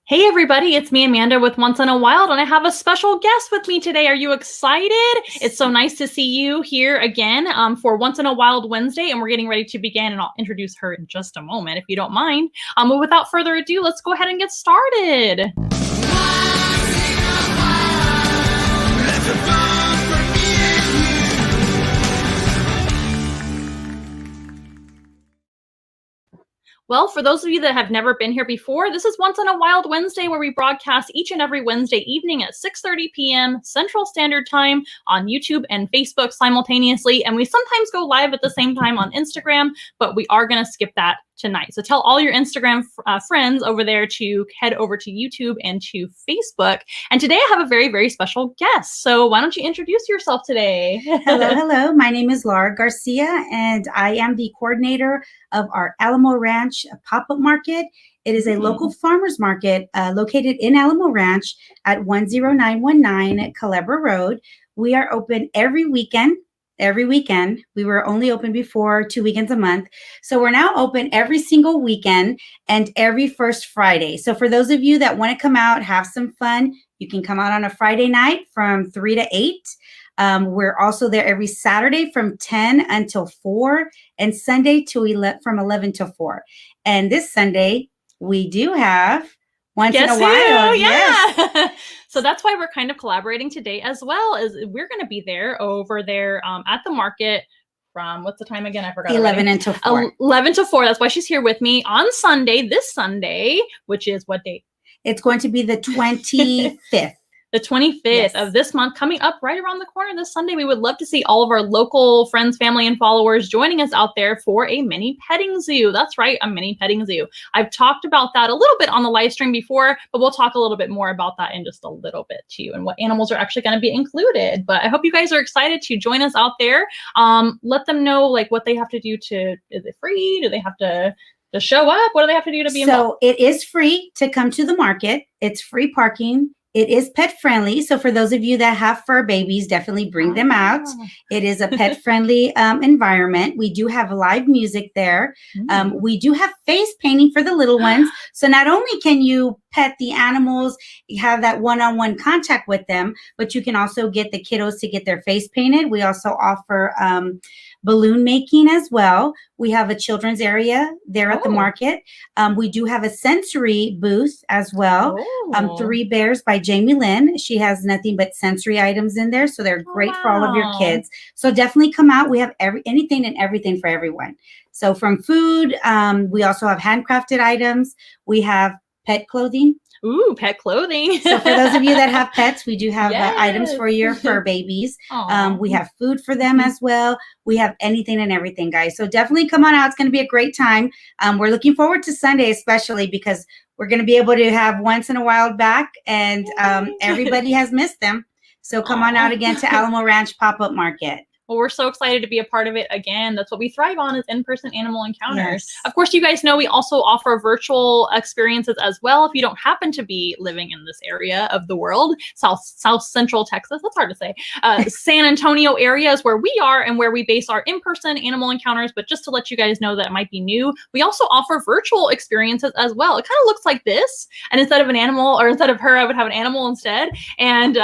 Hey everybody, it's me Amanda with Once in a Wild, and I have a special guest with me today. Are you excited? It's so nice to see you here again for Once in a Wild Wednesday, and we're getting ready to begin, and I'll introduce her in just a moment if you don't mind. But without further ado, let's go ahead and get started. Well, for those of you that have never been here before, this is Once in a Wild Wednesday, where we broadcast each and every Wednesday evening at 6:30 p.m. Central Standard Time on YouTube and Facebook simultaneously. And we sometimes go live at the same time on Instagram, but we are going to skip that tonight. So tell all your Instagram friends over there to head over to YouTube and to Facebook. And today I have a very, very special guest. So why don't you introduce yourself today? Hello. My name is Laura Garcia, and I am the coordinator of our Alamo Ranch Pop-Up Market. It is a local farmers market located in Alamo Ranch at 10919 Culebra Road. We are open every weekend. We were only open before 2 weekends a month. So we're now open every single weekend and every first Friday. So for those of you that want to come out, have some fun, you can come out on a Friday night from 3 to 8. We're also there every Saturday from 10 until 4 and Sunday from 11 to 4. And this Sunday, we do have Once in a While. Yeah. So that's why we're kind of collaborating today as well, is we're going to be there over there at the market from, what's the time again? I forgot. 11 until 4. 11 to 4. That's why she's here with me on Sunday, this Sunday, which is what date? It's going to be the 25th. The 25th of this month, coming up right around the corner this Sunday. We would love to see all of our local friends, family, and followers joining us out there for a mini petting zoo. That's right, a mini petting zoo. I've talked about that a little bit on the live stream before, but we'll talk a little bit more about that in just a little bit too, and what animals are actually going to be included. But I hope you guys are excited to join us out there. Let them know like what they have to do to, is it free? Do they have to show up? What do they have to do to be involved? So it is free to come to the market. It's free parking. It is pet friendly. So for those of you that have fur babies, definitely bring them out. It is a pet friendly environment. We do have live music there. We do have face painting for the little ones. So not only can you pet the animals, you have that one-on-one contact with them, but you can also get the kiddos to get their face painted. We also offer balloon making as well. We have a children's area there at the market. We do have a sensory booth as well. 3 Bears by Jamie Lynn. She has nothing but sensory items in there, so they're great for all of your kids. So definitely come out. We have anything and everything for everyone. So from food, we also have handcrafted items. We have pet clothing. Ooh, pet clothing. So for those of you that have pets, we do have items for your fur babies. We have food for them as well. We have anything and everything, guys. So definitely come on out. It's going to be a great time. We're looking forward to Sunday, especially because we're going to be able to have Once in a Wild back, and everybody has missed them. So come on out again to Alamo Ranch Pop-Up Market. Well, we're so excited to be a part of it again. That's what we thrive on, is in-person animal encounters. Of course, you guys know we also offer virtual experiences as well. If you don't happen to be living in this area of the world, South Central Texas, that's hard to say. San Antonio area is where we are and where we base our in-person animal encounters. But just to let you guys know that it might be new, we also offer virtual experiences as well. It kind of looks like this. And instead of an animal, or instead of her, I would have an animal instead. And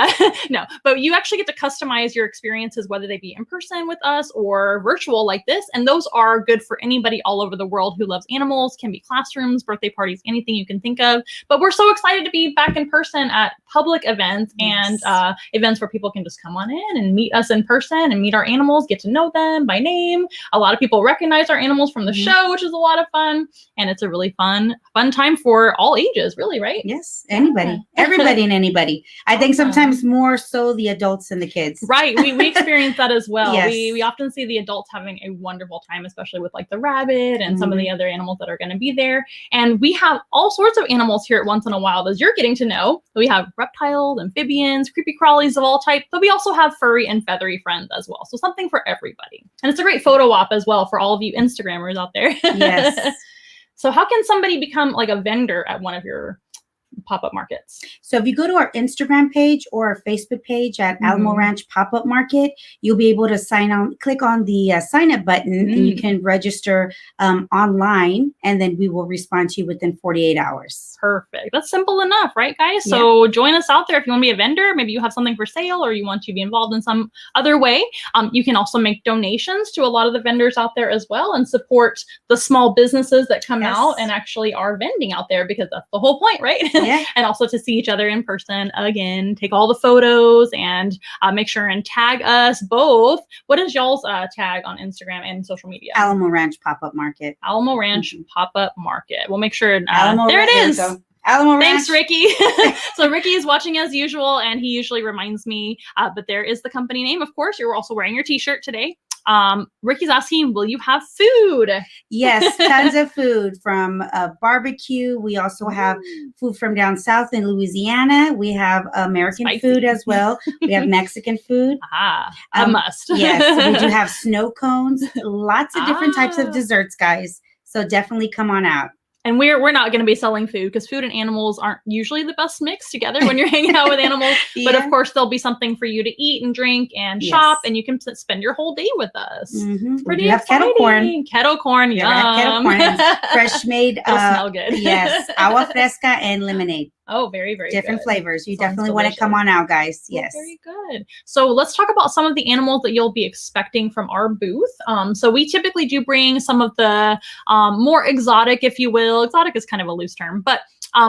no, but you actually get to customize your experiences, whether they be in person with us or virtual like this, and those are good for anybody all over the world who loves animals. Can be classrooms, birthday parties, anything you can think of. But we're so excited to be back in person at public events and events where people can just come on in and meet us in person and meet our animals, get to know them by name. A lot of people recognize our animals from the show, which is a lot of fun, and it's a really fun time for all ages, really, right? Yes, anybody, everybody and anybody. I think sometimes more so the adults than the kids. Right, we experience that as well. Yes. We often see the adults having a wonderful time, especially with like the rabbit and some of the other animals that are going to be there. And we have all sorts of animals here at Once in a Wild, as you're getting to know. We have reptiles, amphibians, creepy crawlies of all types, but we also have furry and feathery friends as well. So something for everybody. And it's a great photo op as well for all of you Instagrammers out there. Yes. So how can somebody become like a vendor at one of your pop-up markets? So if you go to our Instagram page or our Facebook page at Alamo Ranch Pop-Up Market, you'll be able to click on the sign up button, and you can register online, and then we will respond to you within 48 hours. Perfect. That's simple enough, right, guys? So join us out there if you want to be a vendor. Maybe you have something for sale or you want to be involved in some other way. You can also make donations to a lot of the vendors out there as well and support the small businesses that come out and actually are vending out there, because that's the whole point, right? Yeah. And also to see each other in person again, take all the photos, and make sure and tag us both. What is y'all's tag on Instagram and social media? Alamo Ranch Pop-Up Market. Alamo Ranch Pop-Up Market. We'll make sure. Alamo there it is. Alamo Ranch. Thanks, Ricky. So Ricky is watching as usual, and he usually reminds me, but there is the company name. Of course, you're also wearing your t-shirt today. Ricky's asking, will you have food? Yes, tons of food, from barbecue. We also have food from down south in Louisiana. We have American food as well. We have Mexican food. A must. Yes, we do have snow cones. Lots of different types of desserts, guys. So definitely come on out. And we're not going to be selling food, because food and animals aren't usually the best mix together when you're hanging out with animals. But of course, there'll be something for you to eat and drink and shop, and you can spend your whole day with us. We have kettle corn. Kettle corn, yum. Kettle corn, fresh made. It'll smell good. Yes, agua fresca and lemonade. Oh, very, very different good. flavors. You definitely want to come on out, guys. Yes. Very good. So let's talk about some of the animals that you'll be expecting from our booth. So we typically do bring some of the more exotic, if you will. Exotic is kind of a loose term, but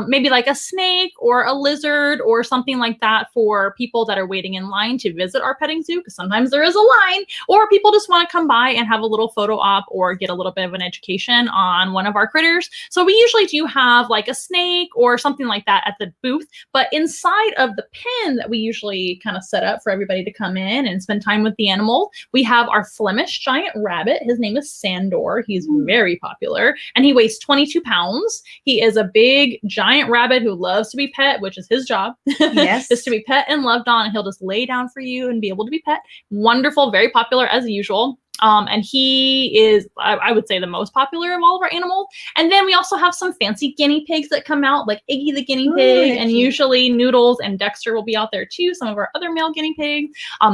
maybe like a snake or a lizard or something like that for people that are waiting in line to visit our petting zoo, because sometimes there is a line, or people just want to come by and have a little photo op or get a little bit of an education on one of our critters. So we usually do have like a snake or something like that at the booth, but inside of the pen that we usually kind of set up for everybody to come in and spend time with the animal, we have our Flemish giant rabbit. His name is Sandor. He's very popular, and he weighs 22 pounds. He is a big giant rabbit who loves to be pet, which is his job. Yes. Just to be pet and loved on. He'll just lay down for you and be able to be pet. Wonderful, very popular as usual. And he is, I would say, the most popular of all of our animals. And then we also have some fancy guinea pigs that come out, like Iggy the guinea pig, and usually Noodles and Dexter will be out there too, some of our other male guinea pigs.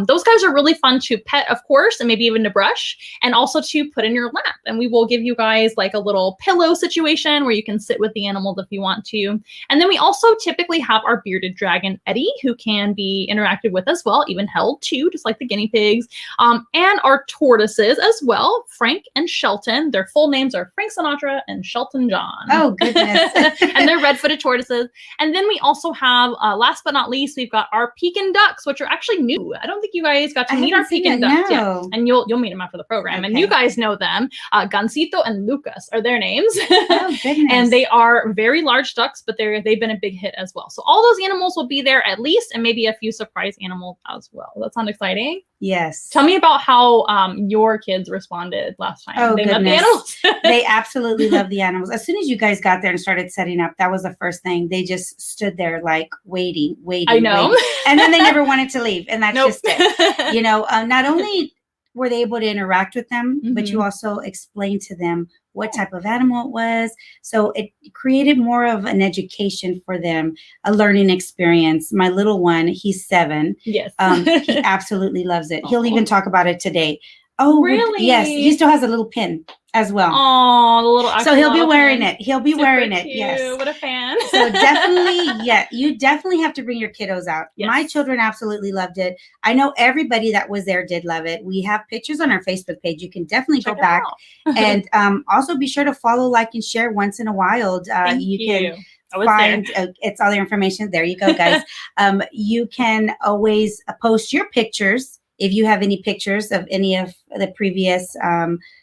Those guys are really fun to pet, of course, and maybe even to brush, and also to put in your lap. And we will give you guys like a little pillow situation where you can sit with the animals if you want to. And then we also typically have our bearded dragon, Eddie, who can be interacted with as well, even held too, just like the guinea pigs, and our tortoises as well, Frank and Shelton. Their full names are Frank Sinatra and Shelton John. Oh, goodness. And they're red-footed tortoises. And then we also have, last but not least, we've got our Pekin ducks, which are actually new. I don't think you guys got to meet our Pekin ducks yet. And you'll meet them after the program. And you guys know them. Gansito and Lucas are their names. Oh, goodness. And they are very large ducks, but they've been a big hit as well. So all those animals will be there at least, and maybe a few surprise animals as well. That sounds exciting. Yes. Tell me about how your kids responded last time. Oh, they goodness. love the animals. They absolutely love the animals. As soon as you guys got there and started setting up, that was the first thing. They just stood there like waiting. I know. Waiting. And then they never wanted to leave. And that's just it. You know, not only were they able to interact with them, but you also explained to them what type of animal it was. So it created more of an education for them, a learning experience. My little one, he's 7. Yes. He absolutely loves it. He'll even talk about it today. Oh, really? Yes. He still has a little pin as well. Oh, the little. So he'll be wearing pin. it. He'll be Super wearing it. cute. Yes. What a fan. So definitely, you definitely have to bring your kiddos out. Yes. My children absolutely loved it. I know everybody that was there did love it. We have pictures on our Facebook page. You can definitely go back and also be sure to follow, like, and share once in a while. You can find it's all the information. There you go, guys. You can always post your pictures. If you have any pictures of any of the previous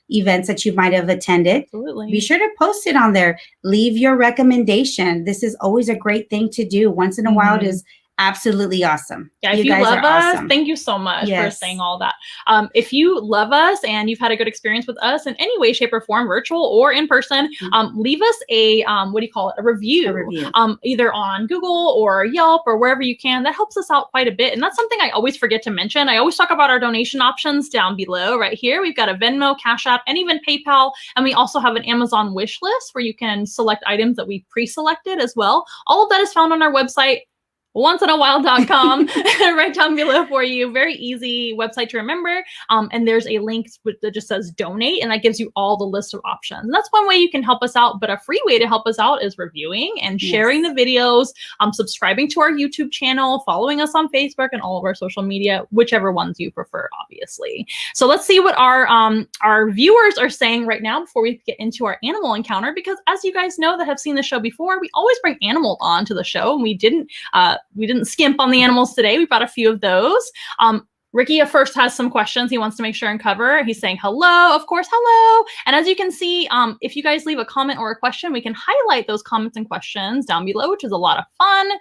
events that you might have attended, absolutely, be sure to post it on there. Leave your recommendation. This is always a great thing to do. Once in a while, it is absolutely awesome. Yeah, if you guys love are us, awesome. thank you so much for Yes. saying all that. If you love us and you've had a good experience with us in any way, shape, or form, virtual or in person, leave us a what do you call it? A review. Either on Google or Yelp or wherever you can. That helps us out quite a bit. And that's something I always forget to mention. I always talk about our donation options down below right here. We've got a Venmo, Cash App, and even PayPal. And we also have an Amazon wish list where you can select items that we've pre-selected as well. All of that is found on our website, onceinawild.com, right down below for you. Very easy website to remember. And there's a link that just says donate, and that gives you all the list of options. And that's one way you can help us out, but a free way to help us out is reviewing and sharing the videos, subscribing to our YouTube channel, following us on Facebook and all of our social media, whichever ones you prefer, obviously. So let's see what our viewers are saying right now before we get into our animal encounter, because as you guys know that have seen the show before, we always bring animals on to the show, and we didn't skimp on the animals today. We brought a few of those. Ricky first has some questions he wants to make sure and cover. He's saying hello, of course, hello. And as you can see, if you guys leave a comment or a question, we can highlight those comments and questions down below, which is a lot of fun.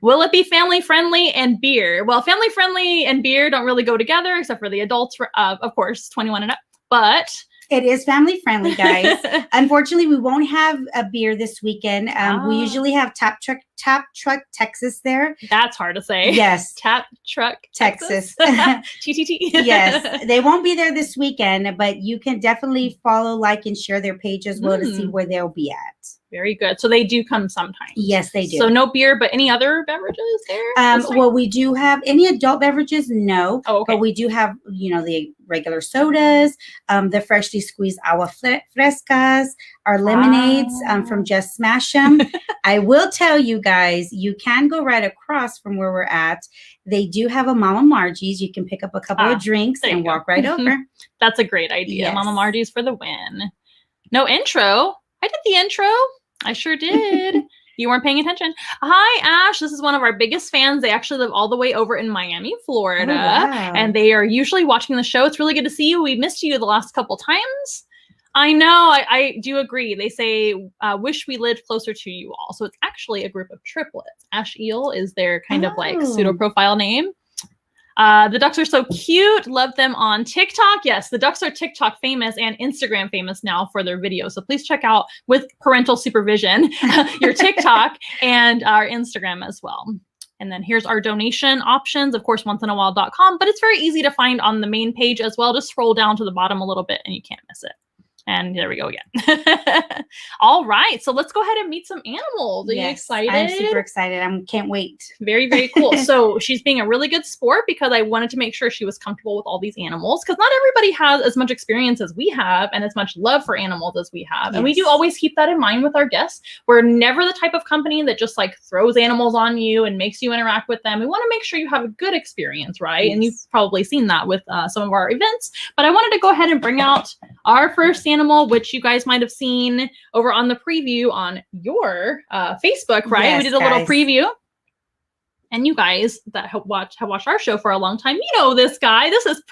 Will it be family friendly and beer? Well, family friendly and beer don't really go together, except for the adults, of course, 21 and up. But it is family friendly, guys. Unfortunately, we won't have a beer this weekend. We usually have Tap Truck Texas there. That's hard to say. Yes. Tap Truck Texas. TTT. Yes. They won't be there this weekend, but you can definitely follow, like, and share their page as well to see where they'll be at. Very good. So they do come sometimes. Yes, they do. So no beer, but any other beverages there? Well, we do have any adult beverages, no. Oh, okay. But we do have, the regular sodas, the freshly squeezed agua frescas, our lemonades from Just Smash 'em. I will tell you guys, you can go right across from where we're at. They do have a Mama Margie's. You can pick up a couple of drinks and walk right over. That's a great idea. Yes. Mama Margie's for the win. No intro. I did the intro. I sure did. You weren't paying attention. Hi, Ash. This is one of our biggest fans. They actually live all the way over in Miami, Florida. Oh, wow. And they are usually watching the show. It's really good to see you. We missed you the last couple times. I know. I do agree. They say, wish we lived closer to you all. So it's actually a group of triplets. Ash Eel is their kind of like pseudo profile name. The ducks are so cute. Love them on TikTok. Yes, the ducks are TikTok famous and Instagram famous now for their videos. So please check out, with parental supervision, your TikTok and our Instagram as well. And then here's our donation options, of course, onceinawild.com, but it's very easy to find on the main page as well. Just scroll down to the bottom a little bit and you can't miss it. And there we go again. All right. So let's go ahead and meet some animals. Are you excited? I'm super excited. I can't wait. Very, very cool. So she's being a really good sport because I wanted to make sure she was comfortable with all these animals, because not everybody has as much experience as we have and as much love for animals as we have. Yes. And we do always keep that in mind with our guests. We're never the type of company that just like throws animals on you and makes you interact with them. We want to make sure you have a good experience, right? Yes. And you've probably seen that with some of our events. But I wanted to go ahead and bring out our first animal, which you guys might have seen over on the preview on your Facebook, right? Yes, we did a little preview. And you guys that have watched our show for a long time, you know this guy. This is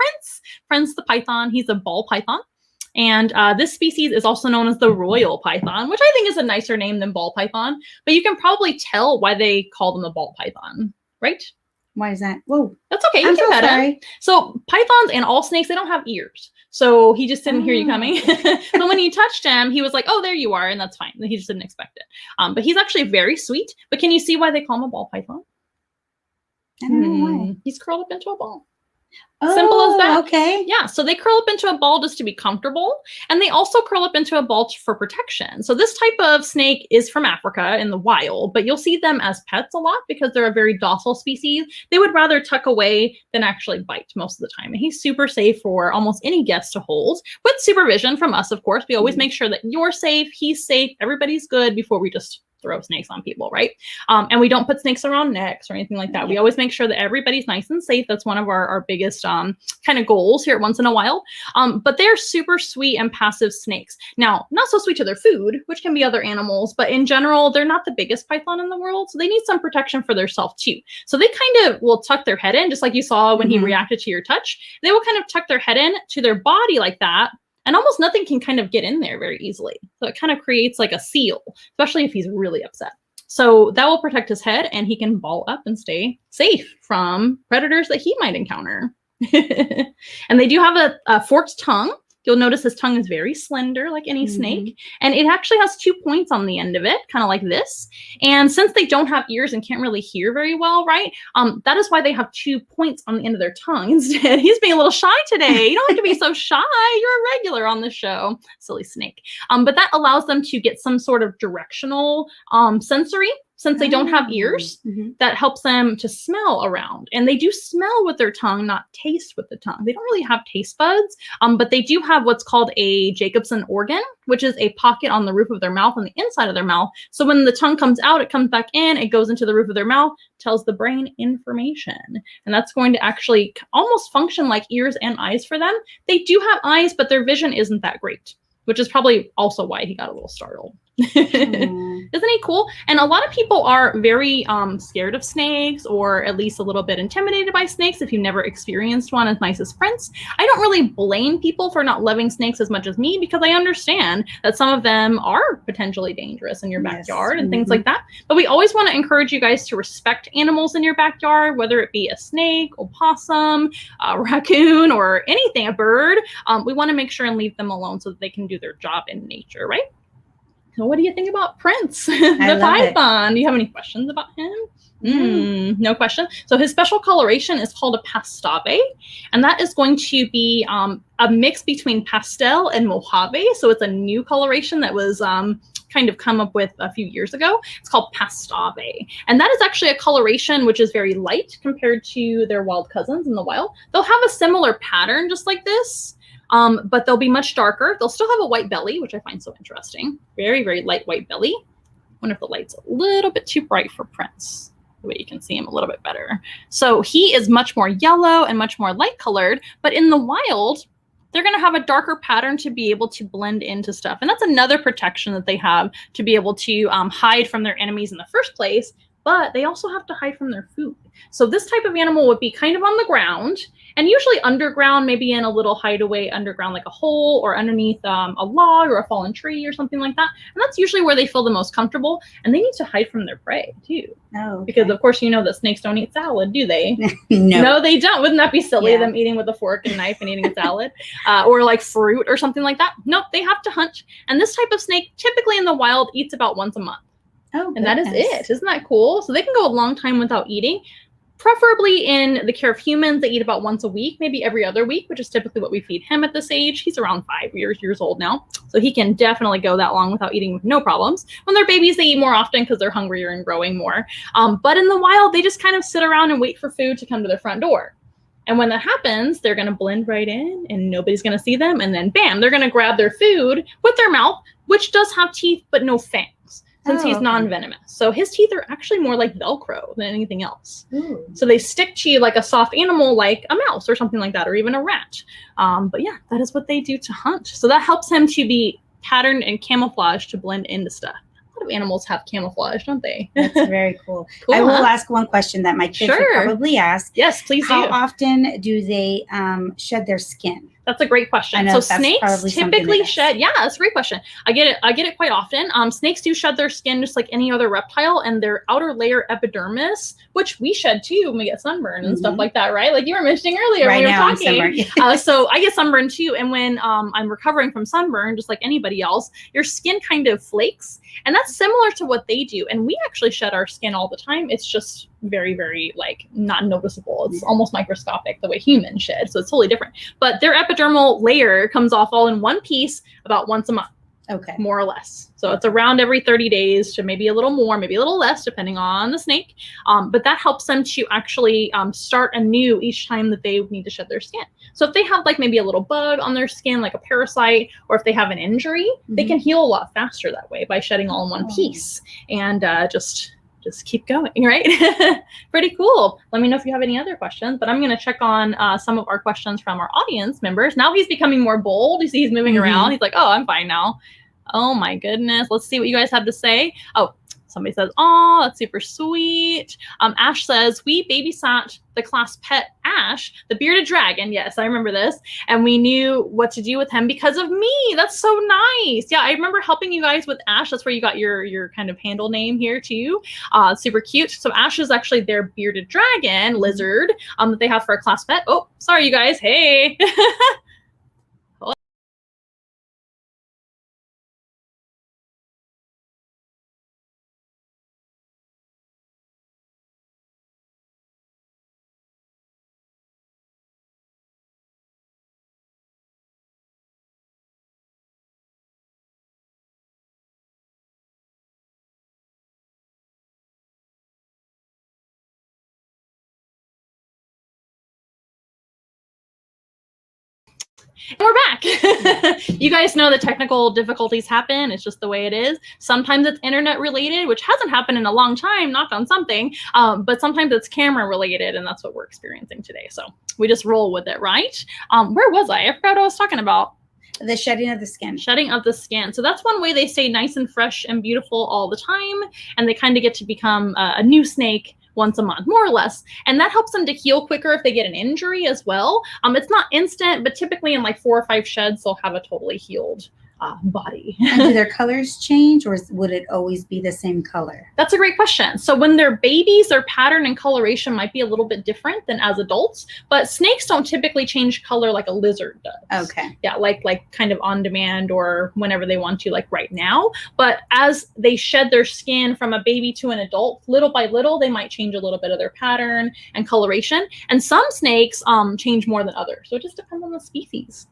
Prince the python. He's a ball python. And this species is also known as the royal python, which I think is a nicer name than ball python. But you can probably tell why they call them the ball python, right? Why is that? Whoa. That's okay. I'm so sorry. So pythons and all snakes, they don't have ears. So he just didn't hear you coming. So when you touched him, he was like, oh, there you are. And that's fine. He just didn't expect it. But he's actually very sweet. But can you see why they call him a ball python? I don't know why. He's curled up into a ball. Oh, simple as that. Okay. Yeah. So they curl up into a ball just to be comfortable. And they also curl up into a ball for protection. So this type of snake is from Africa in the wild, but you'll see them as pets a lot because they're a very docile species. They would rather tuck away than actually bite most of the time. And he's super safe for almost any guest to hold, with supervision from us, of course. We always make sure that you're safe, he's safe, everybody's good before we just throw snakes on people, right? And we don't put snakes around necks or anything like that. We always make sure that everybody's nice and safe. That's one of our biggest kind of goals here at Once in a Wild. But they're super sweet and passive snakes. Now, not so sweet to their food, which can be other animals, but in general, they're not the biggest python in the world. So they need some protection for themselves too. So they kind of will tuck their head in, just like you saw when he reacted to your touch. They will kind of tuck their head in to their body like that. And almost nothing can kind of get in there very easily. So it kind of creates like a seal, especially if he's really upset. So that will protect his head, and he can ball up and stay safe from predators that he might encounter. And they do have a forked tongue. You'll notice his tongue is very slender, like any snake. And it actually has 2 points on the end of it, kind of like this. And since they don't have ears and can't really hear very well, right? That is why they have 2 points on the end of their tongue instead. He's being a little shy today. You don't have to be so shy. You're a regular on the show. Silly snake. But that allows them to get some sort of directional sensory. Since they don't have ears, that helps them to smell around. And they do smell with their tongue, not taste with the tongue. They don't really have taste buds, but they do have what's called a Jacobson organ, which is a pocket on the roof of their mouth, on the inside of their mouth. So when the tongue comes out, it comes back in, it goes into the roof of their mouth, tells the brain information. And that's going to actually almost function like ears and eyes for them. They do have eyes, but their vision isn't that great, which is probably also why he got a little startled. Isn't he cool? And a lot of people are very scared of snakes, or at least a little bit intimidated by snakes if you've never experienced one as nice as Prince. I don't really blame people for not loving snakes as much as me, because I understand that some of them are potentially dangerous in your backyard and things like that. But we always want to encourage you guys to respect animals in your backyard, whether it be a snake, opossum, a raccoon, or anything, a bird. We want to make sure and leave them alone so that they can do their job in nature, right? So what do you think about Prince, the python? Do you have any questions about him? No question. So his special coloration is called a pastave, and that is going to be a mix between pastel and mojave. So it's a new coloration that was kind of come up with a few years ago. It's called pastave, and that is actually a coloration which is very light compared to their wild cousins in the wild. They'll have a similar pattern just like this. But they'll be much darker. They'll still have a white belly, which I find so interesting. Very, very light white belly. I wonder if the light's a little bit too bright for Prince. The way you can see him a little bit better. So he is much more yellow and much more light colored, but in the wild, they're going to have a darker pattern to be able to blend into stuff. And that's another protection that they have to be able to hide from their enemies in the first place, but they also have to hide from their food. So this type of animal would be kind of on the ground, and usually underground, maybe in a little hideaway underground, like a hole or underneath a log or a fallen tree or something like that. And that's usually where they feel the most comfortable. And they need to hide from their prey too. Oh, okay. Because of course, you know that snakes don't eat salad, do they? No, they don't. Wouldn't that be silly, them eating with a fork and knife and eating a salad? Or like fruit or something like that? Nope, they have to hunt. And this type of snake typically in the wild eats about once a month. Oh, and that is it. Isn't that cool? So they can go a long time without eating. Preferably in the care of humans, they eat about once a week, maybe every other week, which is typically what we feed him at this age. He's around 5 years old now. So he can definitely go that long without eating with no problems. When they're babies, they eat more often because they're hungrier and growing more. But in the wild, they just kind of sit around and wait for food to come to their front door. And when that happens, they're going to blend right in and nobody's going to see them. And then bam, they're going to grab their food with their mouth, which does have teeth, but no fangs. Since he's non-venomous. So his teeth are actually more like Velcro than anything else. Ooh. So they stick to you like a soft animal, like a mouse or something like that, or even a rat. But yeah, that is what they do to hunt. So that helps him to be patterned and camouflaged to blend into stuff. A lot of animals have camouflage, don't they? That's very cool. I will ask one question that my kids would probably ask. Yes, please do. How often do they shed their skin? That's a great question. So snakes typically shed. Yeah, that's a great question. I get it quite often. Snakes do shed their skin just like any other reptile, and their outer layer epidermis, which we shed too when we get sunburned and stuff like that, right? Like you were mentioning earlier when we were talking. So I get sunburned too, and when I'm recovering from sunburn, just like anybody else, your skin kind of flakes, and that's similar to what they do. And we actually shed our skin all the time. It's just very, very like not noticeable. It's almost microscopic the way humans shed. So it's totally different. But their epidermal layer comes off all in one piece about once a month. Okay. More or less. So it's around every 30 days to maybe a little more, maybe a little less, depending on the snake. But that helps them to actually start anew each time that they need to shed their skin. So if they have like maybe a little bug on their skin, like a parasite, or if they have an injury, they can heal a lot faster that way by shedding all in one piece. And just keep going, right? Pretty cool. Let me know if you have any other questions, but I'm going to check on some of our questions from our audience members. Now he's becoming more bold. You see he's moving around. He's like, oh, I'm fine now. Oh my goodness. Let's see what you guys have to say. Oh, Somebody says, "Oh, that's super sweet." Ash says, "We babysat the class pet Ash, the bearded dragon." Yes, I remember this. And we knew what to do with him because of me. That's so nice. Yeah, I remember helping you guys with Ash. That's where you got your kind of handle name here too. Super cute. So Ash is actually their bearded dragon lizard that they have for a class pet. Oh, sorry, you guys. Hey. We're back. You guys know that technical difficulties happen. It's just the way it is. Sometimes it's internet related, which hasn't happened in a long time, knock on something. But sometimes it's camera related, and that's what we're experiencing today. So we just roll with it, right? Where was I? I forgot what I was talking about. The shedding of the skin. Shedding of the skin. So that's one way they stay nice and fresh and beautiful all the time. And they kind of get to become a new snake once a month, more or less. And that helps them to heal quicker if they get an injury as well. It's not instant, but typically in like 4 or 5 sheds, they'll have a totally healed body. And do their colors change, or would it always be the same color? That's a great question. So when they're babies, their pattern and coloration might be a little bit different than as adults, but snakes don't typically change color like a lizard does. Okay. Yeah, like kind of on demand or whenever they want to, like right now. But as they shed their skin from a baby to an adult, little by little, they might change a little bit of their pattern and coloration. And some snakes change more than others. So it just depends on the species.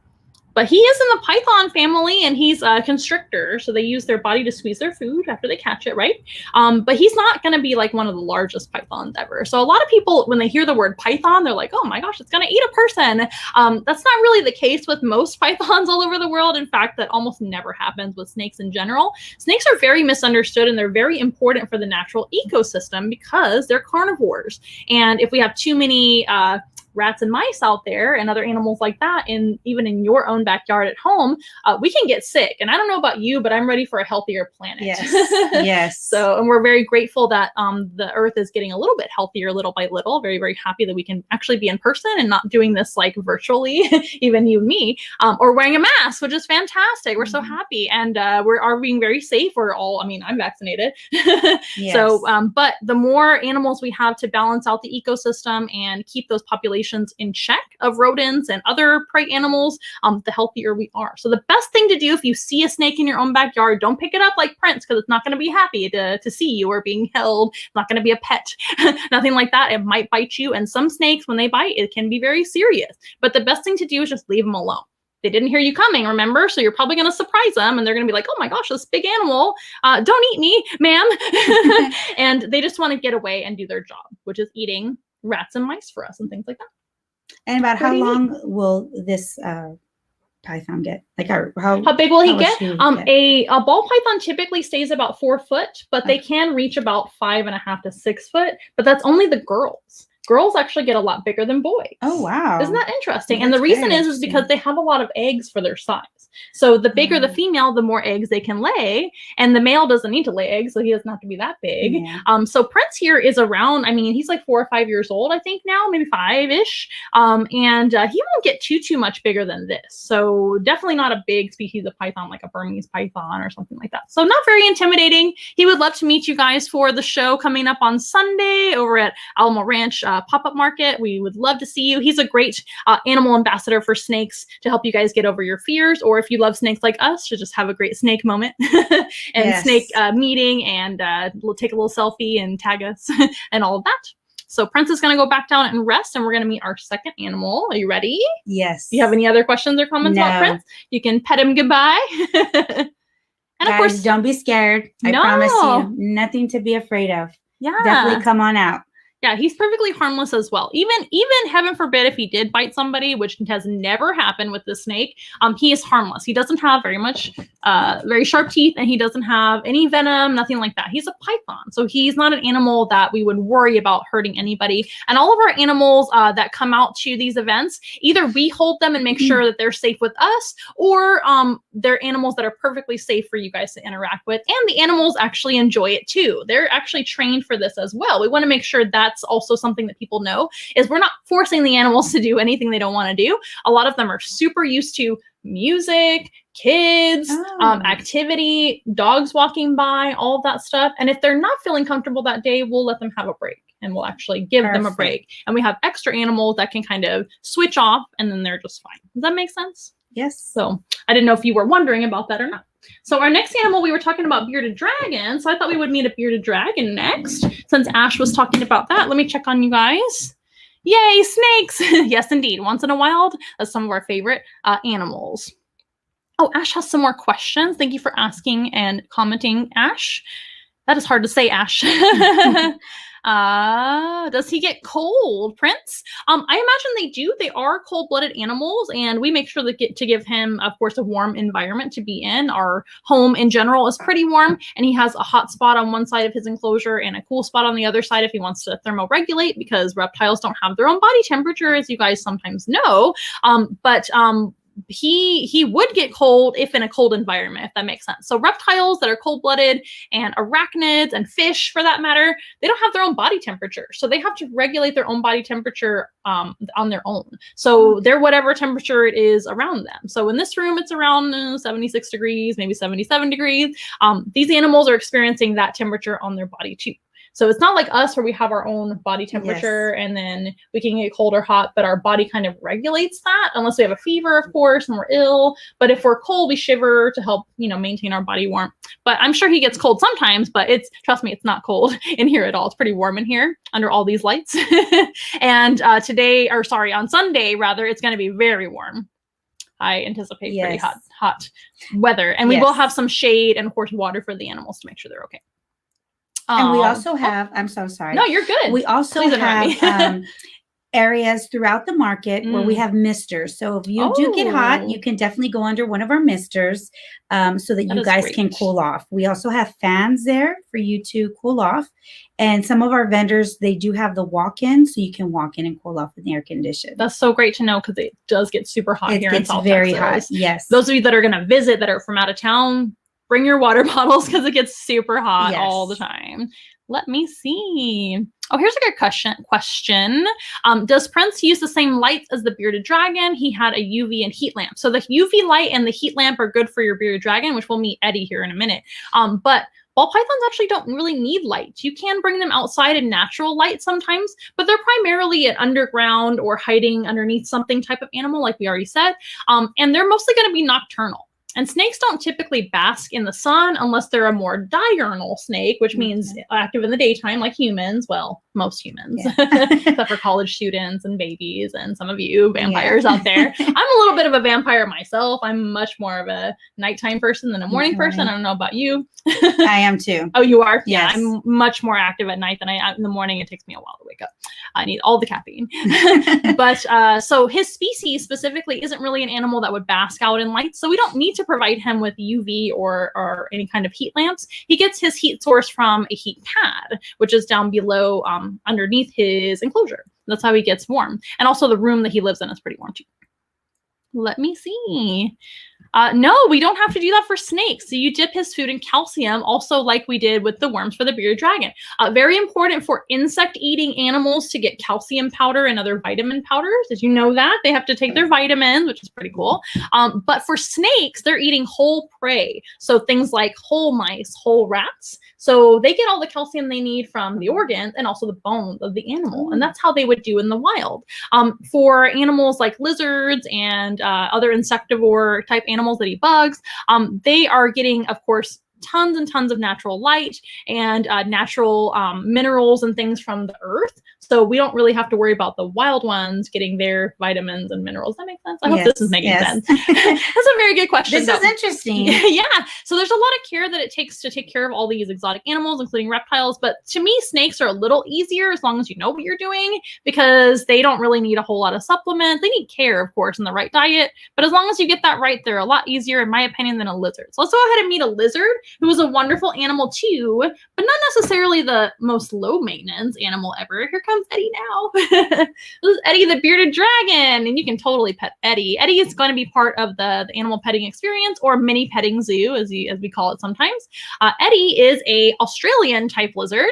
But he is in the python family, and he's a constrictor, so they use their body to squeeze their food after they catch it, right? But he's not going to be like one of the largest pythons ever. So a lot of people, when they hear the word python, they're like, oh my gosh, it's going to eat a person. That's not really the case with most pythons all over the world. In fact, that almost never happens with snakes in general. Snakes are very misunderstood, and they're very important for the natural ecosystem because they're carnivores. And if we have too many rats and mice out there and other animals like that, and even in your own backyard at home, we can get sick. And I don't know about you, but I'm ready for a healthier planet. Yes. Yes. So, and we're very grateful that the earth is getting a little bit healthier little by little. Very, very happy that we can actually be in person and not doing this like virtually, even you and me, or wearing a mask, which is fantastic. We're so happy. And we're being very safe. We're all, I mean, I'm vaccinated. Yes. So, but the more animals we have to balance out the ecosystem and keep those populations in check of rodents and other prey animals, the healthier we are. So the best thing to do if you see a snake in your own backyard, don't pick it up like Prince, because it's not going to be happy to see you or being held. It's not going to be a pet. Nothing like that. It might bite you. And some snakes, when they bite, it can be very serious. But the best thing to do is just leave them alone. They didn't hear you coming, remember? So you're probably going to surprise them, and they're going to be like, oh my gosh, this big animal, don't eat me, ma'am. And they just want to get away and do their job, which is eating rats and mice for us and things like that. And about how long will this python get? Like how big will he get? A ball python typically stays about 4 foot, but they can reach about 5.5 to 6 foot. But that's only the girls. Girls actually get a lot bigger than boys. Oh, wow. Isn't that interesting? And the reason is because they have a lot of eggs for their size. So the bigger the female, the more eggs they can lay. And the male doesn't need to lay eggs, so he doesn't have to be that big. Yeah. So Prince here is around, I mean, he's like 4 or 5 years old, I think now, maybe 5-ish. And he won't get too much bigger than this. So definitely not a big species of python like a Burmese python or something like that. So not very intimidating. He would love to meet you guys for the show coming up on Sunday over at Alamo Ranch Pop-Up Market. We would love to see you. He's a great animal ambassador for snakes to help you guys get over your fears, or if you love snakes like us, to just have a great snake moment and snake meeting, and take a little selfie and tag us and all of that. So Prince is going to go back down and rest, and we're going to meet our second animal. Are you ready? Yes. Do you have any other questions or comments about Prince? You can pet him goodbye. And guys, of course, don't be scared. I promise you, nothing to be afraid of. Yeah. Definitely come on out. Yeah, he's perfectly harmless as well. Even heaven forbid if he did bite somebody, which has never happened with the snake, he is harmless. He doesn't have very sharp teeth, and he doesn't have any venom, nothing like that. He's a python, so he's not an animal that we would worry about hurting anybody. And all of our animals that come out to these events, either we hold them and make sure that they're safe with us, or they're animals that are perfectly safe for you guys to interact with. And the animals actually enjoy it too. They're actually trained for this as well. We want to make sure that's also something that people know, is we're not forcing the animals to do anything they don't want to do. A lot of them are super used to music, kids, activity, dogs walking by, all of that stuff. And if they're not feeling comfortable that day, we'll let them have a break, and we'll actually give them a break. And we have extra animals that can kind of switch off, and then they're just fine. Does that make sense? Yes. So I didn't know if you were wondering about that or not. So our next animal, we were talking about bearded dragon. So I thought we would meet a bearded dragon next, since Ash was talking about that. Let me check on you guys. Yay, snakes! Yes, indeed. Once in a while, that's some of our favorite animals. Oh, Ash has some more questions. Thank you for asking and commenting, Ash. That is hard to say, Ash. Does he get cold, Prince? I imagine they do. They are cold-blooded animals, and we make sure to give him, of course, a warm environment to be in. Our home in general is pretty warm, and he has a hot spot on one side of his enclosure and a cool spot on the other side if he wants to thermoregulate, because reptiles don't have their own body temperature, as you guys sometimes know. He would get cold if in a cold environment, if that makes sense. So reptiles that are cold-blooded, and arachnids and fish for that matter, they don't have their own body temperature. So they have to regulate their own body temperature on their own. So they're whatever temperature it is around them. So in this room, it's around 76 degrees, maybe 77 degrees. These animals are experiencing that temperature on their body too. So it's not like us where we have our own body temperature and then we can get cold or hot, but our body kind of regulates that, unless we have a fever, of course, and we're ill. But if we're cold, we shiver to help, maintain our body warmth. But I'm sure he gets cold sometimes, but trust me, it's not cold in here at all. It's pretty warm in here under all these lights. And on Sunday, rather, it's going to be very warm. I anticipate pretty hot weather. And we will have some shade and, of course, water for the animals to make sure they're okay. And we also have, I'm so sorry. No, you're good. We also have areas throughout the market where we have misters. So if you do get hot, you can definitely go under one of our misters so that you guys can cool off. We also have fans there for you to cool off. And some of our vendors, they do have the walk-in, so you can walk in and cool off with an air conditioner. That's so great to know, because it does get super hot here in South Texas. It gets very hot, yes. Those of you that are going to visit that are from out of town, bring your water bottles, because it gets super hot all the time. Let me see. Oh, here's a good question. Does Prince use the same lights as the bearded dragon? He had a UV and heat lamp. So the UV light and the heat lamp are good for your bearded dragon, which we'll meet Eddie here in a minute. But ball pythons actually don't really need light. You can bring them outside in natural light sometimes, but they're primarily an underground or hiding underneath something type of animal, like we already said. And they're mostly going to be nocturnal. And snakes don't typically bask in the sun unless they're a more diurnal snake, which means active in the daytime, like humans. Well, most humans, except for college students and babies and some of you vampires out there. I'm a little bit of a vampire myself. I'm much more of a nighttime person than a morning person. I don't know about you. I am too. Oh, you are? Yes. Yeah, I'm much more active at night than I am in the morning. It takes me a while to wake up. I need all the caffeine. But so his species specifically isn't really an animal that would bask out in light. So we don't need to provide him with UV or any kind of heat lamps. He gets his heat source from a heat pad, which is down below underneath his enclosure. That's how he gets warm. And also the room that he lives in is pretty warm too. Let me see. No, we don't have to do that for snakes. So you dip his food in calcium, also like we did with the worms for the bearded dragon. Very important for insect-eating animals to get calcium powder and other vitamin powders. Did you know that? They have to take their vitamins, which is pretty cool. But for snakes, they're eating whole prey. So things like whole mice, whole rats. So they get all the calcium they need from the organs and also the bones of the animal. And that's how they would do in the wild. For animals like lizards and other insectivore type animals that eat bugs, they are getting, of course, tons and tons of natural light and natural minerals and things from the earth. So we don't really have to worry about the wild ones getting their vitamins and minerals. That makes sense. I hope this is making sense. That's a very good question. This is interesting. Yeah. So there's a lot of care that it takes to take care of all these exotic animals, including reptiles. But to me, snakes are a little easier as long as you know what you're doing, because they don't really need a whole lot of supplements. They need care, of course, and the right diet. But as long as you get that right, they're a lot easier, in my opinion, than a lizard. So let's go ahead and meet a lizard, who is a wonderful animal too, but not necessarily the most low maintenance animal ever. Here comes Eddie now. This is Eddie the bearded dragon, and you can totally pet Eddie. Eddie is going to be part of the animal petting experience, or mini petting zoo, as we call it sometimes. Eddie is a Australian type lizard.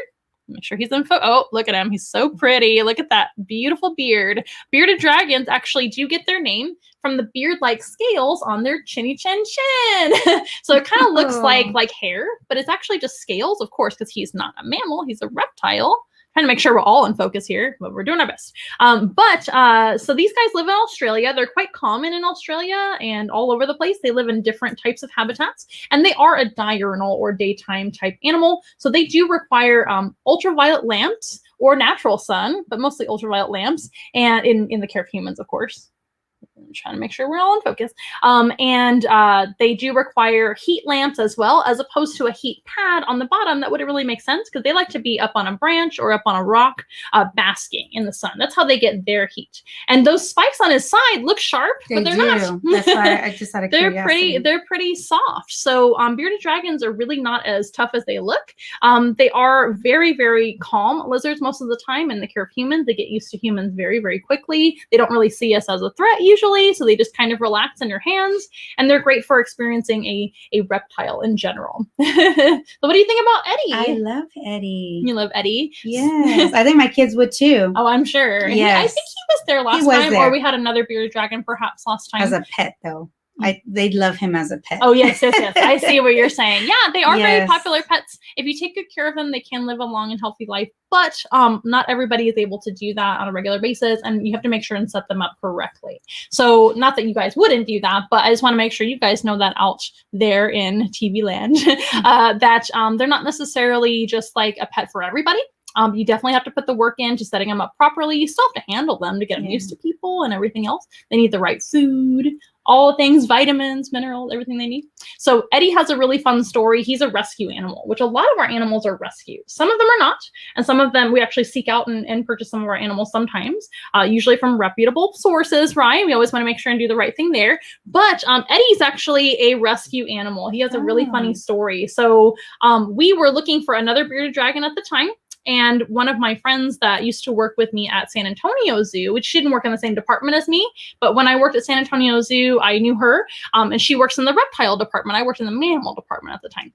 Make sure he's in photo. Oh, look at him. He's so pretty. Look at that beautiful beard. Bearded dragons actually do get their name from the beard-like scales on their chinny chin chin. So it kind of looks like hair, but it's actually just scales, of course, because he's not a mammal. He's a reptile. Trying to make sure we're all in focus here, but we're doing our best. So these guys live in Australia. They're quite common in Australia and all over the place. They live in different types of habitats, and they are a diurnal or daytime type animal. So they do require ultraviolet lamps or natural sun, but mostly ultraviolet lamps, and in the care of humans, of course. I'm trying to make sure we're all in focus. They do require heat lamps as well, as opposed to a heat pad on the bottom. That wouldn't really make sense, because they like to be up on a branch or up on a rock, basking in the sun. That's how they get their heat. And those spikes on his side look sharp, but they're not. That's why I just had a curiosity. They're pretty soft. So bearded dragons are really not as tough as they look. They are very, very calm lizards most of the time in the care of humans. They get used to humans very, very quickly. They don't really see us as a threat usually, so they just kind of relax in your hands, and they're great for experiencing a reptile in general. So what do you think about Eddie? I love Eddie. You love Eddie? Yes. I think my kids would too. Oh, I'm sure. Yes. I think he was there last time, or we had another bearded dragon perhaps last time. As a pet, though. They'd love him as a pet. Oh, yes. I see what you're saying. Yeah, they are very popular pets. If you take good care of them, they can live a long and healthy life. But not everybody is able to do that on a regular basis, and you have to make sure and set them up correctly. So not that you guys wouldn't do that, but I just want to make sure you guys know that out there in TV land, that they're not necessarily just like a pet for everybody. You definitely have to put the work into setting them up properly. You still have to handle them to get them used to people and everything else. They need the right food, all things, vitamins, minerals, everything they need. So Eddie has a really fun story. He's a rescue animal, which a lot of our animals are rescued. Some of them are not, and some of them we actually seek out and purchase some of our animals sometimes, usually from reputable sources, right? We always want to make sure and do the right thing there. But Eddie's actually a rescue animal. He has a really funny story. So we were looking for another bearded dragon at the time. And one of my friends that used to work with me at San Antonio Zoo, which she didn't work in the same department as me, but when I worked at San Antonio Zoo, I knew her, and she works in the reptile department. I worked in the mammal department at the time.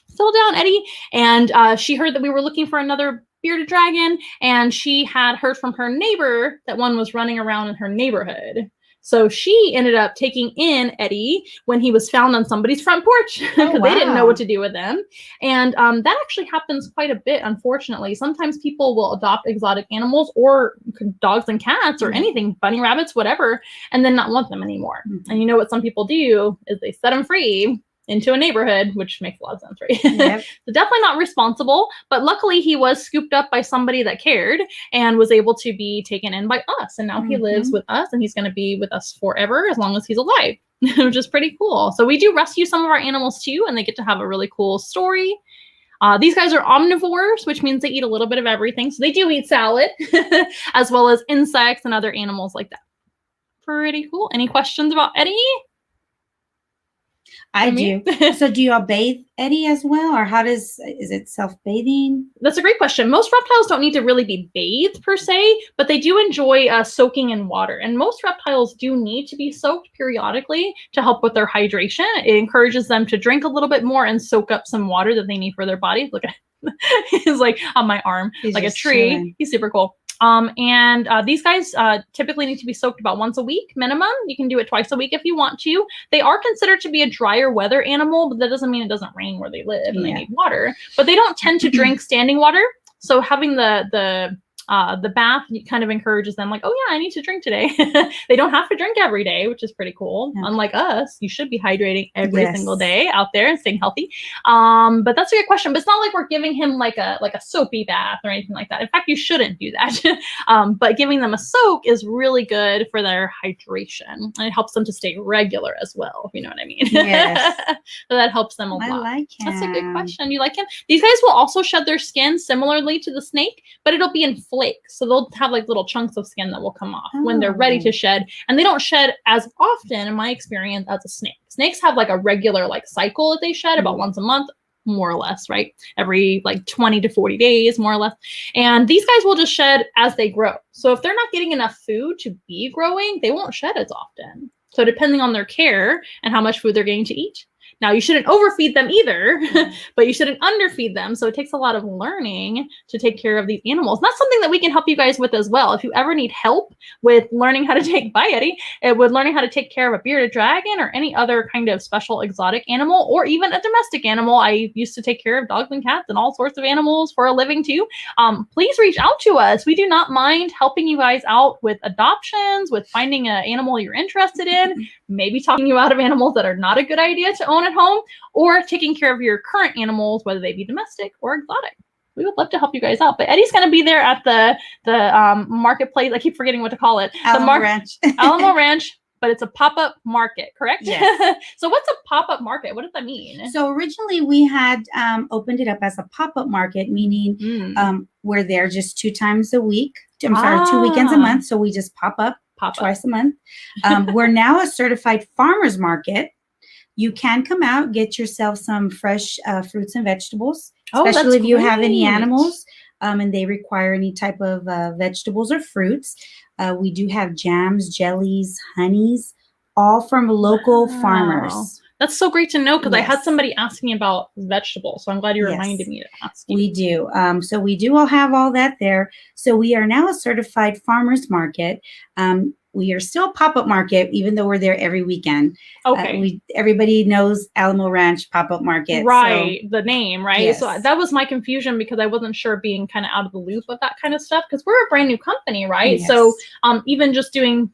Still down, Eddie. And she heard that we were looking for another bearded dragon, and she had heard from her neighbor that one was running around in her neighborhood. So she ended up taking in Eddie when he was found on somebody's front porch, because they didn't know what to do with them. And that actually happens quite a bit, unfortunately. Sometimes people will adopt exotic animals, or dogs and cats, or anything, bunny rabbits, whatever, and then not want them anymore. And you know what some people do is they set them free into a neighborhood, which makes a lot of sense, right? Yep. So definitely not responsible, but luckily he was scooped up by somebody that cared and was able to be taken in by us. And now he lives with us, and he's going to be with us forever as long as he's alive, which is pretty cool. So we do rescue some of our animals too, and they get to have a really cool story. These guys are omnivores, which means they eat a little bit of everything. So they do eat salad, as well as insects and other animals like that. Pretty cool. Any questions about Eddie? I do. So do y'all bathe Eddie as well, or is it self-bathing? That's a great question. Most reptiles don't need to really be bathed per se, but they do enjoy soaking in water. And most reptiles do need to be soaked periodically to help with their hydration. It encourages them to drink a little bit more and soak up some water that they need for their bodies. Look at he's like on my arm, like a tree. Chilling. He's super cool. These guys typically need to be soaked about once a week minimum. You can do it twice a week if you want to. They are considered to be a drier weather animal, but that doesn't mean it doesn't rain where they live and they need water. But they don't tend to drink standing water. So having the The bath kind of encourages them like, oh yeah, I need to drink today. They don't have to drink every day, which is pretty cool. Okay. Unlike us, you should be hydrating every Yes. single day out there and staying healthy. But that's a good question. But it's not like we're giving him like a soapy bath or anything like that. In fact, you shouldn't do that. But giving them a soak is really good for their hydration, and it helps them to stay regular as well, if you know what I mean. Yes. So that helps them a lot. I like him. That's a good question. You like him? These guys will also shed their skin similarly to the snake, but it'll be in flakes. So they'll have like little chunks of skin that will come off when they're ready to shed. And they don't shed as often, in my experience, as a snake. Snakes have like a regular like cycle that they shed about once a month, more or less, right? Every like 20 to 40 days, more or less. And these guys will just shed as they grow. So if they're not getting enough food to be growing, they won't shed as often. So depending on their care and how much food they're getting to eat. Now, you shouldn't overfeed them either, but you shouldn't underfeed them. So it takes a lot of learning to take care of these animals. And that's something that we can help you guys with as well. If you ever need help with learning how to take, bye Eddie, with learning how to take care of a bearded dragon or any other kind of special exotic animal, or even a domestic animal. I used to take care of dogs and cats and all sorts of animals for a living too. Please reach out to us. We do not mind helping you guys out with adoptions, with finding an animal you're interested in, maybe talking you out of animals that are not a good idea to own at home, or taking care of your current animals, whether they be domestic or exotic. We would love to help you guys out. But Eddie's going to be there at the marketplace. I keep forgetting what to call it. Alamo Ranch. Alamo Ranch, but it's a pop-up market, correct? Yes. So what's a pop-up market? What does that mean? So originally we had opened it up as a pop-up market, meaning we're there just 2 times a week. I'm sorry, 2 weekends a month. So we just pop up twice a month. We're now a certified farmers market. You can come out, get yourself some fresh fruits and vegetables, especially if you have any animals and they require any type of vegetables or fruits. We do have jams, jellies, honeys, all from local farmers. That's so great to know, because I had somebody asking about vegetables. So I'm glad you reminded me to ask you. We do. So we do all have all that there. So we are now a certified farmers market. We are still a pop-up market, even though we're there every weekend. Okay. Everybody knows Alamo Ranch Pop-Up Market. Right. So, the name, right? Yes. So that was my confusion, because I wasn't sure, being kind of out of the loop of that kind of stuff, because we're a brand new company, right? Yes. So even just doing,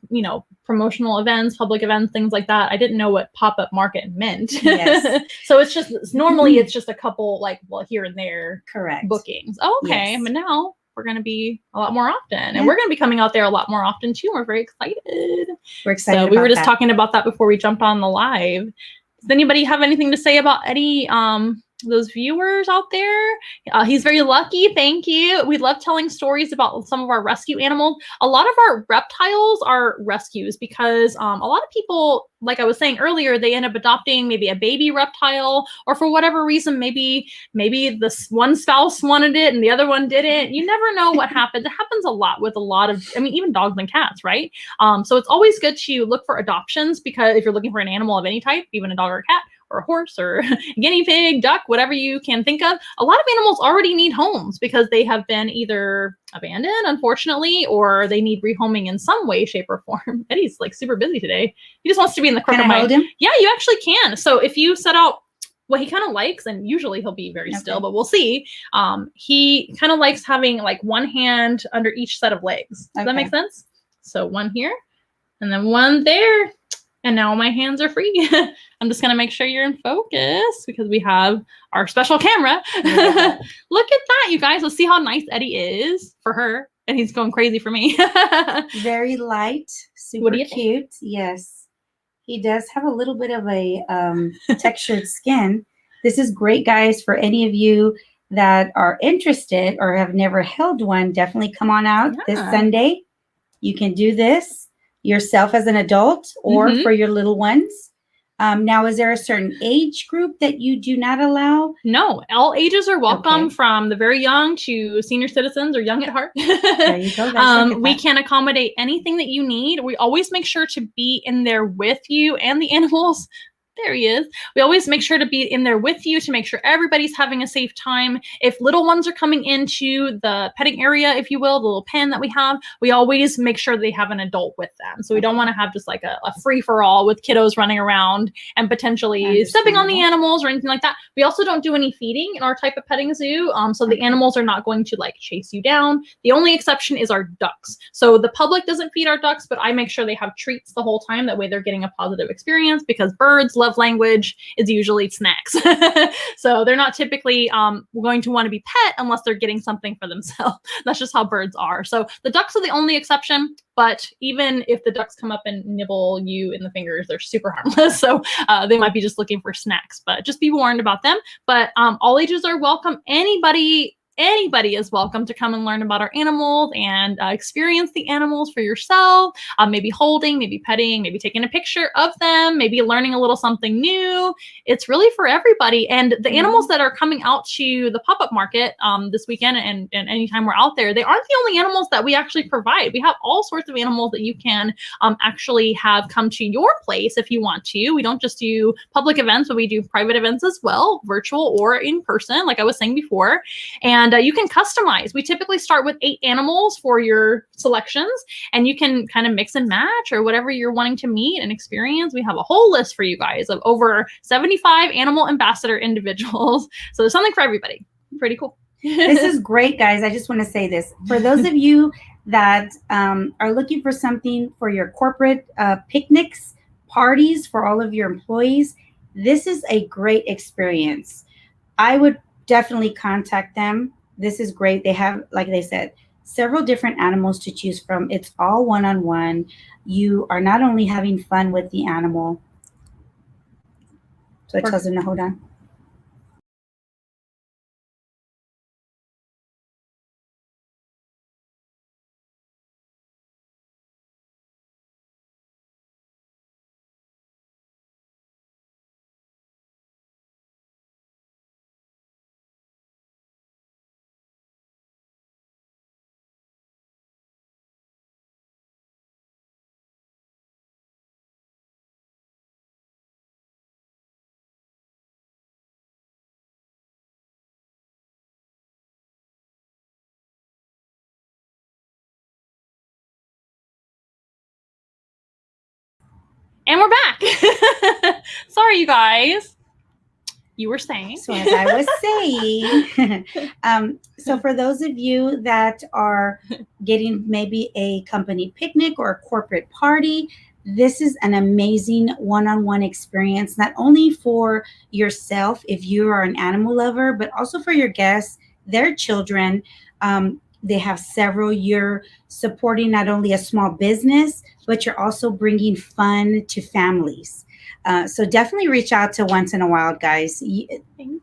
promotional events, public events, things like that, I didn't know what pop-up market meant. Yes. So it's just, normally it's just a couple, here and there bookings. Oh, okay. Yes. But now we're going to be a lot more often, and we're going to be coming out there a lot more often too. We're very excited. We're excited. So we were just talking about that before we jumped on the live. Does anybody have anything to say about Eddie? Those viewers out there, he's very lucky. Thank you. We love telling stories about some of our rescue animals. A lot of our reptiles are rescues, because a lot of people, like I was saying earlier, they end up adopting maybe a baby reptile, or for whatever reason, maybe this one spouse wanted it and the other one didn't. You never know what happens. It happens a lot with a lot of, even dogs and cats, right? So it's always good to look for adoptions, because if you're looking for an animal of any type, even a dog or a cat, or a horse or guinea pig, duck, whatever you can think of, a lot of animals already need homes, because they have been either abandoned, unfortunately, or they need rehoming in some way, shape, or form. Eddie's super busy today. He just wants to be in the crook of my... Hold him? Yeah, you actually can. So if you set out what he kind of likes, and usually he'll be very still, but we'll see. He kind of likes having one hand under each set of legs. Does that make sense? So one here, and then one there. And now my hands are free. I'm just going to make sure you're in focus, because we have our special camera. Look at that, you guys. Let's see how nice Eddie is for her. And he's going crazy for me. Very light, super cute. Yes. He does have a little bit of a textured skin. This is great, guys, for any of you that are interested or have never held one. Definitely come on out this Sunday. You can do this yourself as an adult, or for your little ones. Now, is there a certain age group that you do not allow? No, all ages are welcome, from the very young to senior citizens or young at heart. There you go. We can accommodate anything that you need. We always make sure to be in there with you and the animals There he is. We always make sure to be in there with you to make sure everybody's having a safe time. If little ones are coming into the petting area, if you will, the little pen that we have, we always make sure they have an adult with them. So we don't want to have just like a free-for-all with kiddos running around and potentially stepping on the animals or anything like that. We also don't do any feeding in our type of petting zoo. So the animals are not going to like chase you down. The only exception is our ducks. So the public doesn't feed our ducks, but I make sure they have treats the whole time. That way they're getting a positive experience, because birds love language is usually snacks. So they're not typically going to want to be pet unless they're getting something for themselves. That's just how birds are. So the ducks are the only exception, but even if the ducks come up and nibble you in the fingers, they're super harmless. So they might be just looking for snacks, but just be warned about them. But all ages are welcome. Anybody is welcome to come and learn about our animals and experience the animals for yourself. Maybe holding, maybe petting, maybe taking a picture of them, maybe learning a little something new. It's really for everybody. And the animals that are coming out to the pop-up market this weekend and anytime we're out there, they aren't the only animals that we actually provide. We have all sorts of animals that you can actually have come to your place if you want to. We don't just do public events, but we do private events as well, virtual or in person, like I was saying before. And you can customize. We typically start with 8 animals for your selections, and you can kind of mix and match or whatever you're wanting to meet and experience. We have a whole list for you guys of over 75 animal ambassador individuals. So there's something for everybody. Pretty cool. This is great, guys. I just want to say this. For those of you that are looking for something for your corporate picnics, parties for all of your employees, this is a great experience. I would definitely contact them. This is great. They have, like they said, several different animals to choose from. It's all one-on-one. You are not only having fun with the animal. So it tells them to hold on. And we're back. Sorry, you guys. You were saying. So as I was saying, so for those of you that are getting maybe a company picnic or a corporate party, this is an amazing one-on-one experience, not only for yourself if you are an animal lover, but also for your guests, their children. They have several. You're supporting not only a small business, but you're also bringing fun to families. So definitely reach out to Once in a While, guys.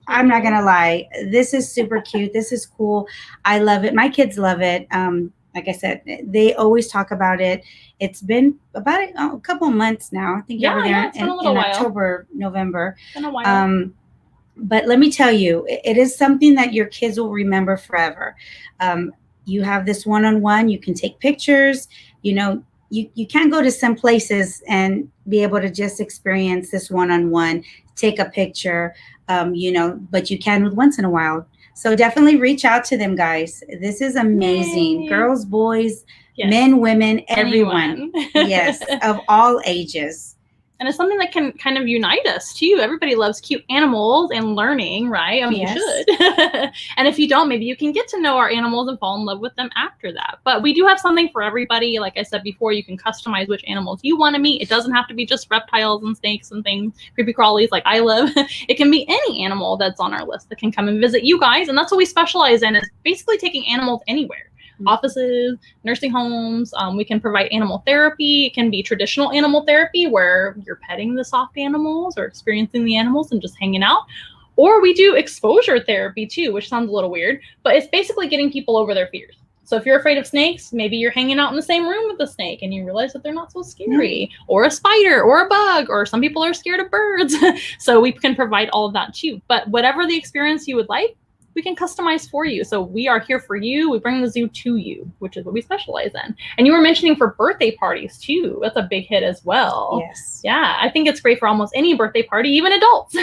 I'm not going to lie. This is super cute. This is cool. I love it. My kids love it. Like I said, they always talk about it. It's been about a couple of months now. I think you were there in October, November. It's been a while. But let me tell you, it is something that your kids will remember forever. You have this one-on-one. You can take pictures. You know, you can't go to some places and be able to just experience this one-on-one, take a picture, but you can with Once in a While. So definitely reach out to them, guys. This is amazing. Yay. Girls, boys, men, women, everyone. Yes, of all ages. And it's something that can kind of unite us too. Everybody loves cute animals and learning, right? I mean, you should. And if you don't, maybe you can get to know our animals and fall in love with them after that. But we do have something for everybody. Like I said before, you can customize which animals you want to meet. It doesn't have to be just reptiles and snakes and things, creepy crawlies like I love. It can be any animal that's on our list that can come and visit you guys. And that's what we specialize in, is basically taking animals anywhere. Offices, nursing homes. We can provide animal therapy. It can be traditional animal therapy where you're petting the soft animals or experiencing the animals and just hanging out. Or we do exposure therapy too, which sounds a little weird, but it's basically getting people over their fears. So if you're afraid of snakes, maybe you're hanging out in the same room with a snake and you realize that they're not so scary, or a spider or a bug, or some people are scared of birds. So we can provide all of that too. But whatever the experience you would like, we can customize for you. So we are here for you. We bring the zoo to you, which is what we specialize in. And you were mentioning for birthday parties too. That's a big hit as well. Yes. Yeah, I think it's great for almost any birthday party, even adults,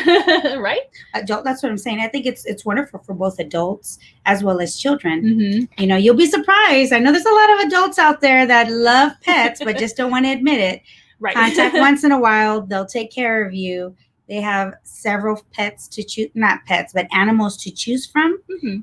right? That's what I'm saying. I think it's wonderful for both adults as well as children. You know, you'll be surprised. I know there's a lot of adults out there that love pets, but just don't want to admit it. Right. Contact once in a while. They'll take care of you. They have several pets to choose, not pets, but animals to choose from.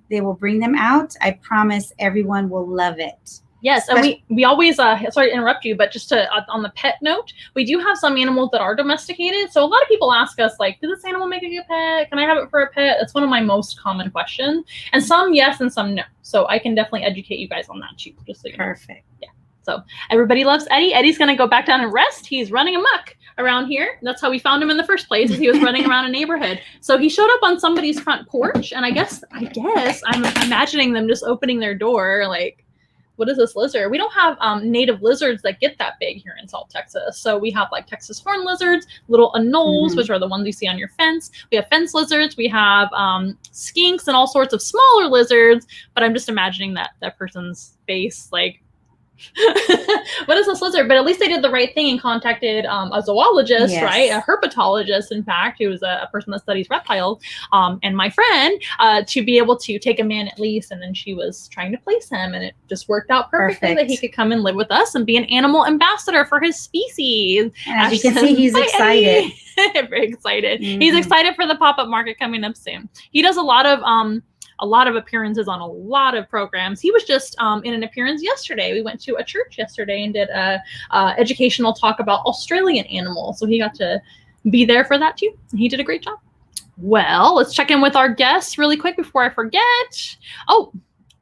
They will bring them out. I promise everyone will love it. Yes, and we always, sorry to interrupt you, but just to on the pet note, we do have some animals that are domesticated. So a lot of people ask us, like, does this animal make a good pet? Can I have it for a pet? That's one of my most common questions. And some yes and some no. So I can definitely educate you guys on that too. Just so you know. Perfect. Yeah. So everybody loves Eddie. Eddie's going to go back down and rest. He's running amok around here. That's how we found him in the first place, is he was running around a neighborhood. So he showed up on somebody's front porch, and I guess I'm imagining them just opening their door like, what is this lizard? We don't have native lizards that get that big here in South Texas. So we have like Texas horn lizards, little anoles, which are the ones you see on your fence. We have fence lizards. We have skinks and all sorts of smaller lizards. But I'm just imagining that person's face, like, what is this lizard? But at least they did the right thing and contacted a zoologist, right? A herpetologist, in fact, who is a person that studies reptiles, and my friend, to be able to take him in at least. And then she was trying to place him, and it just worked out perfectly that he could come and live with us and be an animal ambassador for his species. And as you can see, he's excited. Very excited. He's excited for the pop-up market coming up soon. He does a lot of appearances on a lot of programs. He was just in an appearance yesterday. We went to a church yesterday and did a educational talk about Australian animals. So he got to be there for that too. And he did a great job. Well, let's check in with our guests really quick before I forget. Oh,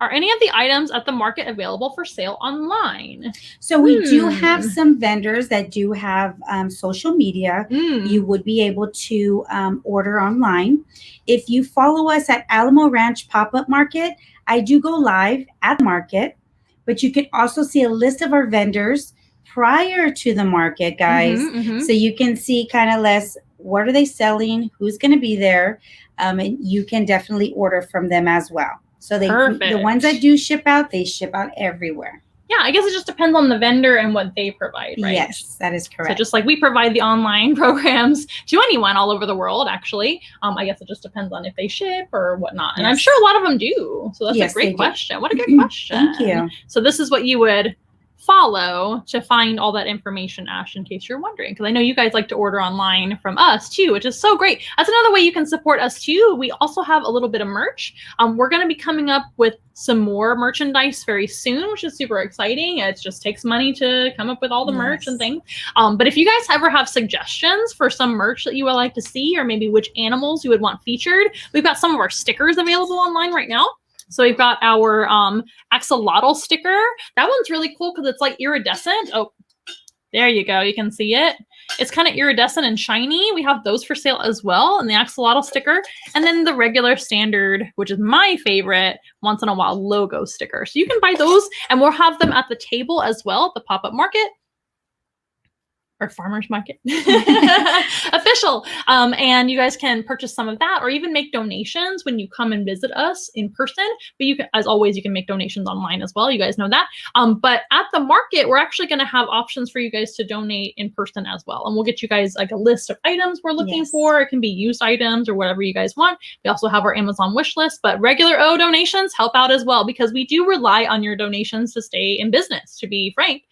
are any of the items at the market available for sale online? So we do have some vendors that do have social media. You would be able to order online. If you follow us at Alamo Ranch Pop-Up Market, I do go live at the market, but you can also see a list of our vendors prior to the market, guys. So you can see kind of less, what are they selling, who's going to be there, and you can definitely order from them as well. So the ones that do ship out, they ship out everywhere. Yeah, I guess it just depends on the vendor and what they provide, right? Yes, that is correct. So just like we provide the online programs to anyone all over the world, actually. I guess it just depends on if they ship or whatnot. And I'm sure a lot of them do. So that's a great question. What a good question. Thank you. So this is what you would follow to find all that information, Ash, in case you're wondering, because I know you guys like to order online from us too, which is so great. That's another way you can support us too. We also have a little bit of merch. We're going to be coming up with some more merchandise very soon, which is super exciting. It just takes money to come up with all the merch and things. But if you guys ever have suggestions for some merch that you would like to see, or maybe which animals you would want featured, we've got some of our stickers available online right now. So we've got our axolotl sticker. That one's really cool because it's like iridescent. Oh, there you go. You can see it. It's kind of iridescent and shiny. We have those for sale as well, and the axolotl sticker. And then the regular standard, which is my favorite, once in a while logo sticker. So you can buy those, and we'll have them at the table as well at the pop-up market. Or farmers market official. And you guys can purchase some of that, or even make donations when you come and visit us in person. But you can, as always, you can make donations online as well. You guys know that. But at the market, we're actually going to have options for you guys to donate in person as well. And we'll get you guys like a list of items we're looking for. It can be used items or whatever you guys want. We also have our Amazon wish list, but regular donations help out as well, because we do rely on your donations to stay in business, to be frank.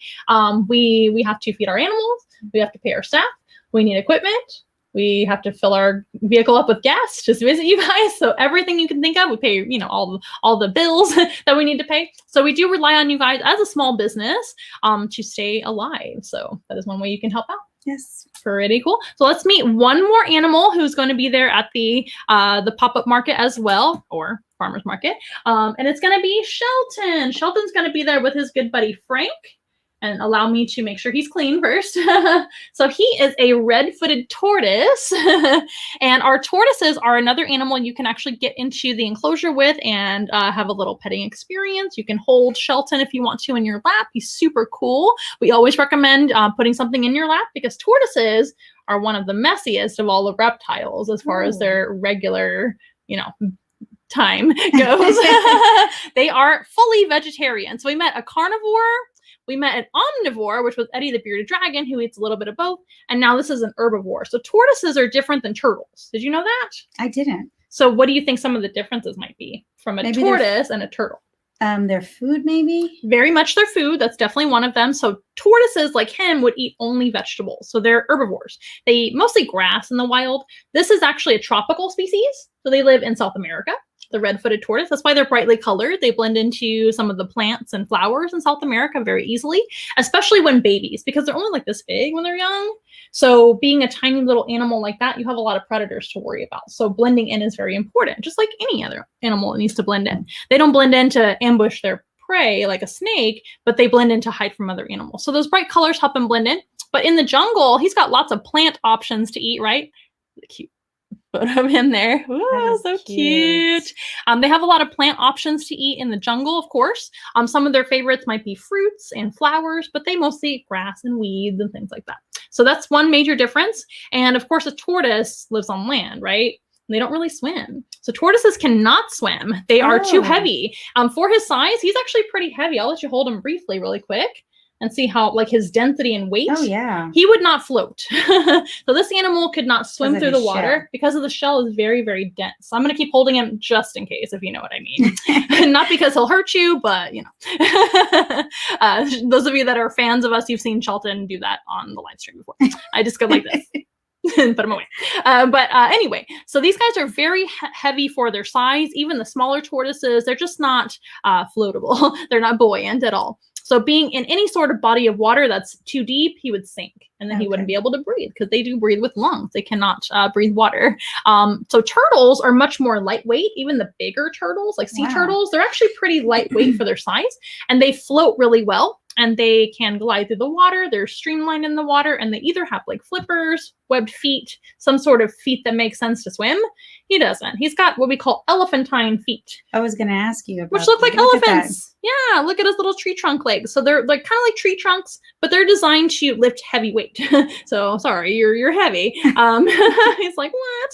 We have to feed our animals. We have to pay our staff. We need equipment. We have to fill our vehicle up with gas just to visit you guys. So everything you can think of, we pay, all the bills that we need to pay. So we do rely on you guys as a small business to stay alive. So that is one way you can help out. Yes. Pretty cool. So let's meet one more animal who's going to be there at the pop-up market as well, or farmer's market. And it's going to be Shelton. Shelton's going to be there with his good buddy, Frank. And allow me to make sure he's clean first. So he is a red-footed tortoise. And our tortoises are another animal you can actually get into the enclosure with and have a little petting experience. You can hold Shelton if you want to in your lap. He's super cool. We always recommend putting something in your lap, because tortoises are one of the messiest of all the reptiles as far as their regular, time goes. They are fully vegetarian. So we met a carnivore, we met an omnivore, which was Eddie the bearded dragon, who eats a little bit of both, and now this is an herbivore. So tortoises are different than turtles. Did you know that? I didn't. So what do you think some of the differences might be from a tortoise and a turtle? Their food, maybe? Very much their food. That's definitely one of them. So tortoises, like him, would eat only vegetables. So they're herbivores. They eat mostly grass in the wild. This is actually a tropical species. So they live in South America, the red-footed tortoise. That's why they're brightly colored. They blend into some of the plants and flowers in South America very easily, especially when babies, because they're only like this big when they're young. So being a tiny little animal like that, you have a lot of predators to worry about. So blending in is very important, just like any other animal that needs to blend in. They don't blend in to ambush their prey like a snake, but they blend in to hide from other animals. So those bright colors help him blend in. But in the jungle, he's got lots of plant options to eat, right? Cute photo of him there. Ooh, so cute. They have a lot of plant options to eat in the jungle, of course. Some of their favorites might be fruits and flowers, but they mostly eat grass and weeds and things like that. So that's one major difference. And of course, a tortoise lives on land, right? They don't really swim. So tortoises cannot swim. They are too heavy. For his size, he's actually pretty heavy. I'll let you hold him briefly really quick and see how, like, his density and weight. Oh, yeah. He would not float. So this animal could not swim through the water because of the shell is very, very dense. So I'm going to keep holding him just in case, if you know what I mean. Not because he'll hurt you, but, you know. Those of you that are fans of us, you've seen Shelton do that on the live stream before. I just go like this. Put them away. Anyway, so these guys are very heavy for their size. Even the smaller tortoises, they're just not floatable. They're not buoyant at all. So being in any sort of body of water that's too deep, he would sink, and then he wouldn't be able to breathe because they do breathe with lungs. They cannot breathe water. So turtles are much more lightweight. Even the bigger turtles, like sea turtles, they're actually pretty lightweight for their size, and they float really well. And they can glide through the water. They're streamlined in the water, and they either have like flippers, webbed feet, some sort of feet that make sense to swim. He doesn't. He's got what we call elephantine feet. I was going to ask you about which look like elephants. Yeah, look at his little tree trunk legs. So they're like kind of like tree trunks, but they're designed to lift heavy weight. So sorry, you're heavy. He's like, what?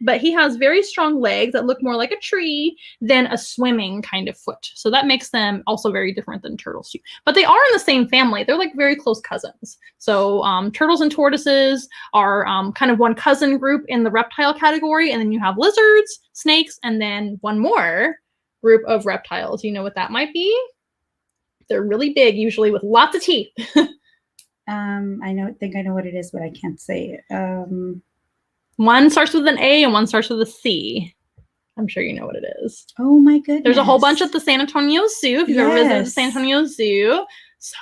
But he has very strong legs that look more like a tree than a swimming kind of foot. So that makes them also very different than turtles too. But they are in the same family. They're like very close cousins. So turtles and tortoises are kind of one cousin group in the reptile category. And then you have lizards, snakes, and then one more group of reptiles. You know what that might be? They're really big, usually with lots of teeth. I think I know what it is, but I can't say it. One starts with an A and one starts with a C. I'm sure you know what it is. Oh my goodness. There's a whole bunch at the San Antonio Zoo. If you've ever visited the San Antonio Zoo. So,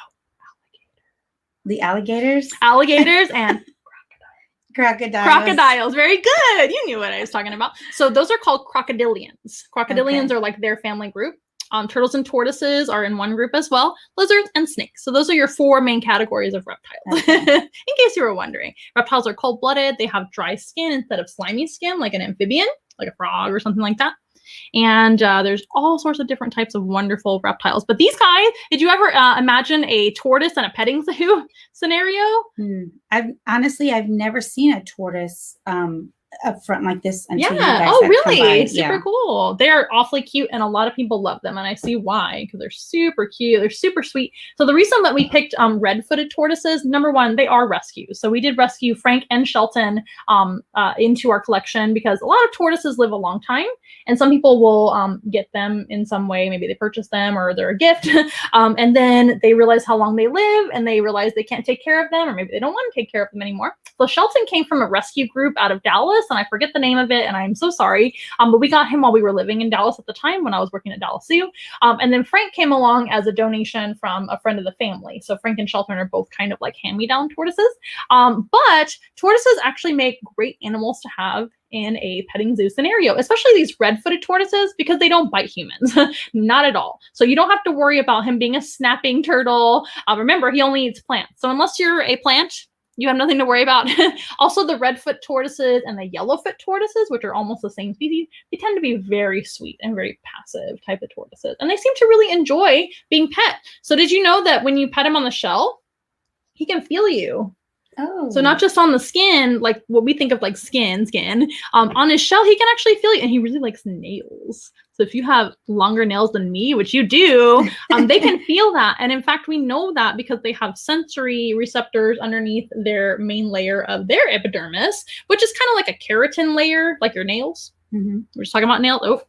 the alligators? Alligators and crocodiles. Crocodiles. Very good. You knew what I was talking about. So those are called crocodilians. Crocodilians are like their family group. Turtles and tortoises are in one group as well. Lizards and snakes. So those are your four main categories of reptiles. Okay. In case you were wondering. Reptiles are cold-blooded. They have dry skin instead of slimy skin, like an amphibian, like a frog or something like that. And there's all sorts of different types of wonderful reptiles. But these guys, did you ever imagine a tortoise in a petting zoo scenario? I've never seen a tortoise up front like this until you guys really? Super cool. They are awfully cute, and a lot of people love them, and I see why, because they're super cute. They're super sweet. So the reason that we picked red-footed tortoises, number one, they are rescues. So we did rescue Frank and Shelton into our collection because a lot of tortoises live a long time, and some people will get them in some way. Maybe they purchase them or they're a gift, and then they realize how long they live, and they realize they can't take care of them, or maybe they don't want to take care of them anymore. So Shelton came from a rescue group out of Dallas, and I forget the name of it, and I'm so sorry. But we got him while we were living in Dallas at the time when I was working at Dallas Zoo. And then Frank came along as a donation from a friend of the family. So Frank and Shelton are both kind of like hand-me-down tortoises. But tortoises actually make great animals to have in a petting zoo scenario, especially these red-footed tortoises, because they don't bite humans. Not at all. So you don't have to worry about him being a snapping turtle. Remember, he only eats plants. So unless you're a plant, you have nothing to worry about. Also, the redfoot tortoises and the yellowfoot tortoises, which are almost the same species, they tend to be very sweet and very passive type of tortoises. And they seem to really enjoy being pet. So did you know that when you pet him on the shell, he can feel you? Oh. So not just on the skin, like what we think of like skin. On his shell, he can actually feel you, and he really likes nails. So if you have longer nails than me, which you do, they can feel that. And in fact, we know that because they have sensory receptors underneath their main layer of their epidermis, which is kind of like a keratin layer, like your nails. We're just talking about nails. Oh,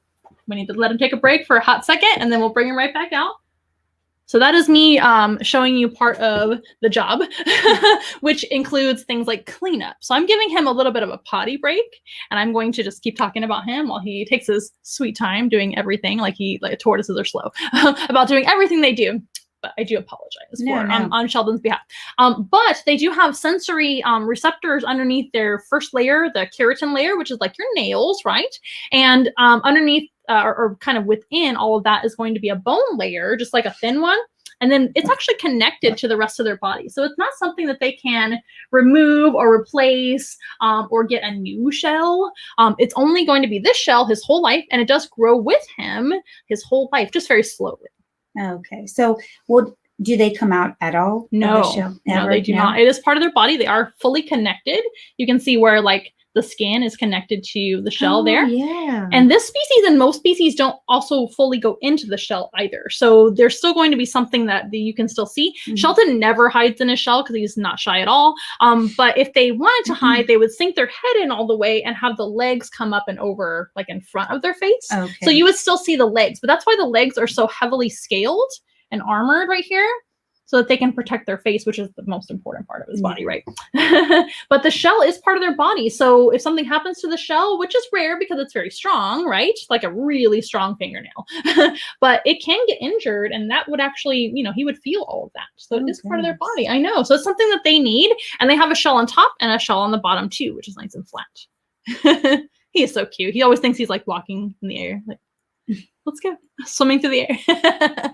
we need to let him take a break for a hot second, and then we'll bring him right back out. So that is me showing you part of the job, which includes things like cleanup. So I'm giving him a little bit of a potty break, and I'm going to just keep talking about him while he takes his sweet time doing everything, like tortoises are slow about doing everything they do. But I do apologize on Sheldon's behalf. But they do have sensory receptors underneath their first layer, the keratin layer, which is like your nails, right? And underneath or kind of within all of that is going to be a bone layer, just like a thin one. And then it's actually connected to the rest of their body. So it's not something that they can remove or replace or get a new shell. It's only going to be this shell his whole life, and it does grow with him his whole life, just very slowly. Okay. So do they come out at all? No, they do not. It is part of their body. They are fully connected. You can see where like the skin is connected to the shell there. Yeah. And this species and most species don't also fully go into the shell either. So there's still going to be something that you can still see. Sheldon never hides in his shell because he's not shy at all. But if they wanted to hide, they would sink their head in all the way and have the legs come up and over like in front of their face. Okay. So you would still see the legs, but that's why the legs are so heavily scaled and armored right here, so that they can protect their face, which is the most important part of his body, right? But the shell is part of their body. So if something happens to the shell, which is rare because it's very strong, right? Like a really strong fingernail, but it can get injured, and that would actually, he would feel all of that. So it is part of their body. I know. So it's something that they need, and they have a shell on top and a shell on the bottom too, which is nice and flat. He is so cute. He always thinks he's like walking in the air. Like, let's go swimming through the air.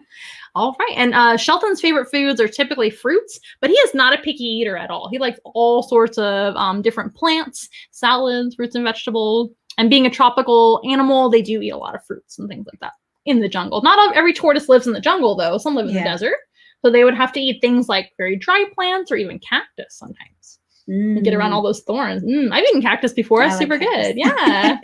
All right. And Shelton's favorite foods are typically fruits, but he is not a picky eater at all. He likes all sorts of different plants, salads, fruits and vegetables. And being a tropical animal, they do eat a lot of fruits and things like that in the jungle. Not every tortoise lives in the jungle, though. Some live in the desert. So they would have to eat things like very dry plants or even cactus sometimes. And get around all those thorns. I've eaten cactus before. It's super good. Yeah.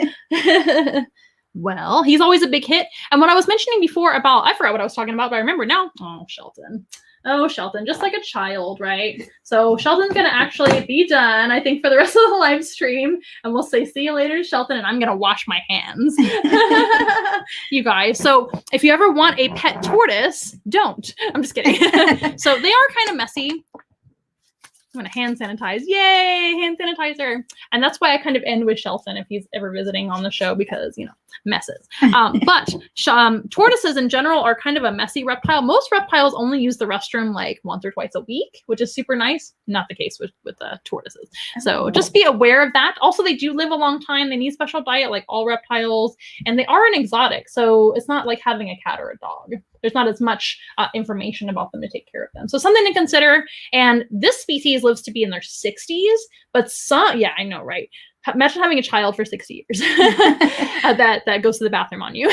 Well, he's always a big hit. And what I was mentioning before about, I forgot what I was talking about, but I remember now. Oh, Shelton. Oh, Shelton, just like a child, right? So Shelton's going to actually be done, I think, for the rest of the live stream. And we'll say, see you later, Shelton. And I'm going to wash my hands. You guys. So if you ever want a pet tortoise, don't. I'm just kidding. So they are kind of messy. I'm going to hand sanitize. Yay, hand sanitizer. And that's why I kind of end with Shelton if he's ever visiting on the show because, messes. But tortoises in general are kind of a messy reptile. Most reptiles only use the restroom like once or twice a week, which is super nice. Not the case with tortoises. So just be aware of that. Also, they do live a long time. They need special diet like all reptiles. And they are an exotic. So it's not like having a cat or a dog. There's not as much information about them to take care of them. So something to consider. And this species lives to be in their 60s, but I know, right? Imagine having a child for 60 years that goes to the bathroom on you.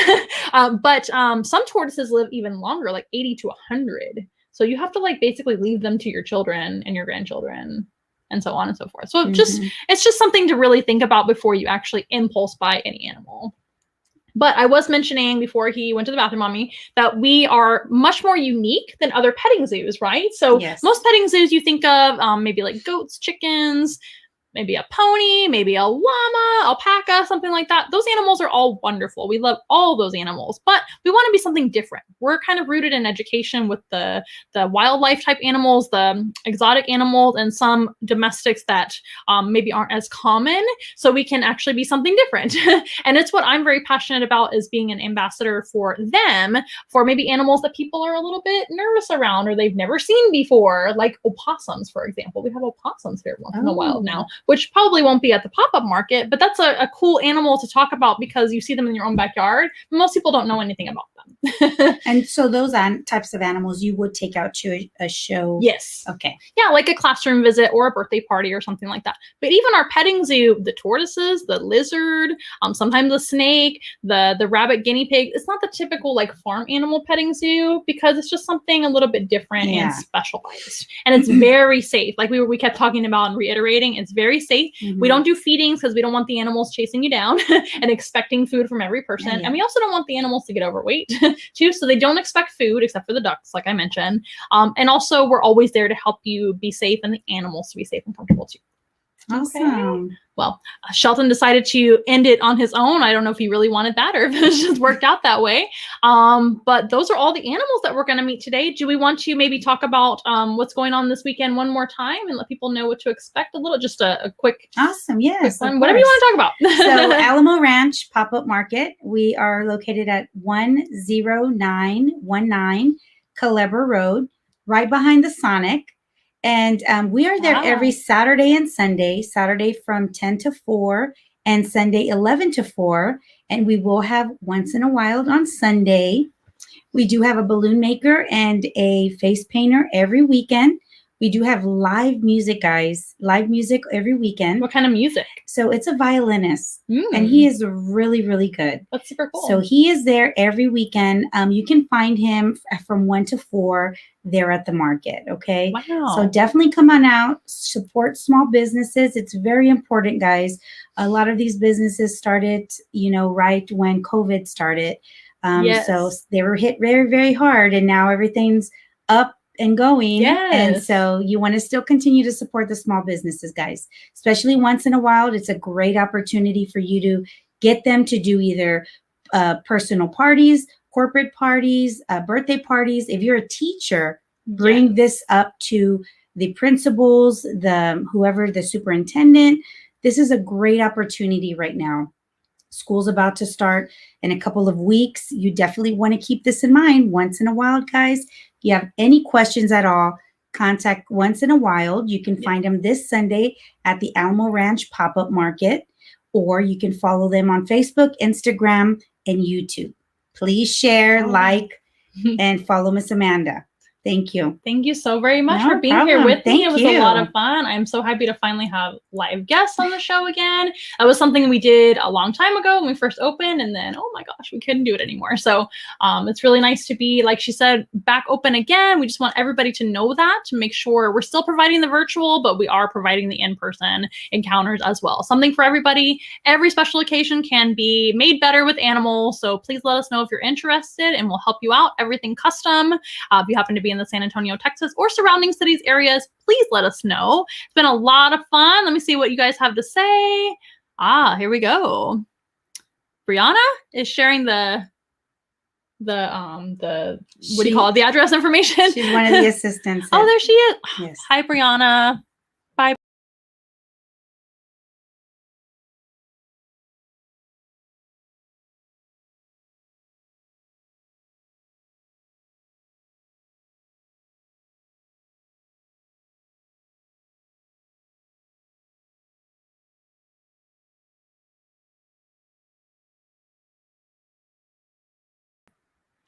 But some tortoises live even longer, like 80 to 100. So you have to like basically leave them to your children and your grandchildren and so on and so forth. So it's just something to really think about before you actually impulse buy any animal. But I was mentioning before he went to the bathroom on me that we are much more unique than other petting zoos, right? So most petting zoos you think of maybe like goats, chickens, maybe a pony, maybe a llama, alpaca, something like that. Those animals are all wonderful. We love all those animals, but we want to be something different. We're kind of rooted in education with the wildlife type animals, the exotic animals, and some domestics that maybe aren't as common. So we can actually be something different. And it's what I'm very passionate about, is being an ambassador for them, for maybe animals that people are a little bit nervous around or they've never seen before, like opossums, for example. We have opossums here once in a while now, which probably won't be at the pop-up market, but that's a cool animal to talk about because you see them in your own backyard. Most people don't know anything about them. And so those types of animals you would take out to a show? Yes. Okay. Yeah, like a classroom visit or a birthday party or something like that. But even our petting zoo, the tortoises, the lizard, sometimes the snake, the rabbit, guinea pig, it's not the typical like farm animal petting zoo because it's just something a little bit different and specialized. And it's very safe. Like we kept talking about and reiterating, it's very safe. We don't do feedings because we don't want the animals chasing you down and expecting food from every person. And we also don't want the animals to get overweight too. So they don't expect food except for the ducks, like I mentioned. And also we're always there to help you be safe and the animals to be safe and comfortable too. Awesome. Okay. Well, Shelton decided to end it on his own. I don't know if he really wanted that or if it just worked out that way. But those are all the animals that we're going to meet today. Do we want to maybe talk about what's going on this weekend one more time and let people know what to expect a little? Just a quick. Awesome. Yes. Quick one. Whatever you want to talk about. So Alamo Ranch Pop-Up Market. We are located at 10919 Culebra Road, right behind the Sonic. And we are there every Saturday and Sunday, Saturday from 10 to 4 and Sunday 11 to 4. And we will have once in a while on Sunday. We do have a balloon maker and a face painter every weekend. We do have live music, guys. Live music every weekend. What kind of music? So it's a violinist, and he is really, really good. That's super cool. So he is there every weekend. You can find him from 1 to 4 there at the market, okay? Wow. So definitely come on out, support small businesses. It's very important, guys. A lot of these businesses started, right when COVID started. So they were hit very, very hard, and now everything's up and going. And so you want to still continue to support the small businesses, guys, especially once in a while. It's a great opportunity for you to get them to do either personal parties, corporate parties, birthday parties. If you're a teacher, bring this up to the principals, whoever, the superintendent. This is a great opportunity right now. School's about to start in a couple of weeks. You definitely want to keep this in mind. Once in a while, guys, if you have any questions at all, contact Once in a While. You can find them this Sunday at the Alamo Ranch Pop-Up Market, or you can follow them on Facebook, Instagram, and YouTube. Please share, like, and follow Miss Amanda. Thank you. Thank you so very much for being here with me. It was a lot of fun. I'm so happy to finally have live guests on the show again. That was something we did a long time ago when we first opened, and then, oh my gosh, we couldn't do it anymore. So it's really nice to be, like she said, back open again. We just want everybody to know that, to make sure we're still providing the virtual, but we are providing the in-person encounters as well. Something for everybody. Every special occasion can be made better with animals. So please let us know if you're interested and we'll help you out. Everything custom. If you happen to be in the San Antonio, Texas, or surrounding cities areas, please let us know. It's been a lot of fun. Let me see what you guys have to say. Here we go. Brianna is sharing the what do you call it? The address information. She's one of the assistants. Oh, there she is. Yes. Hi, Brianna. Bye.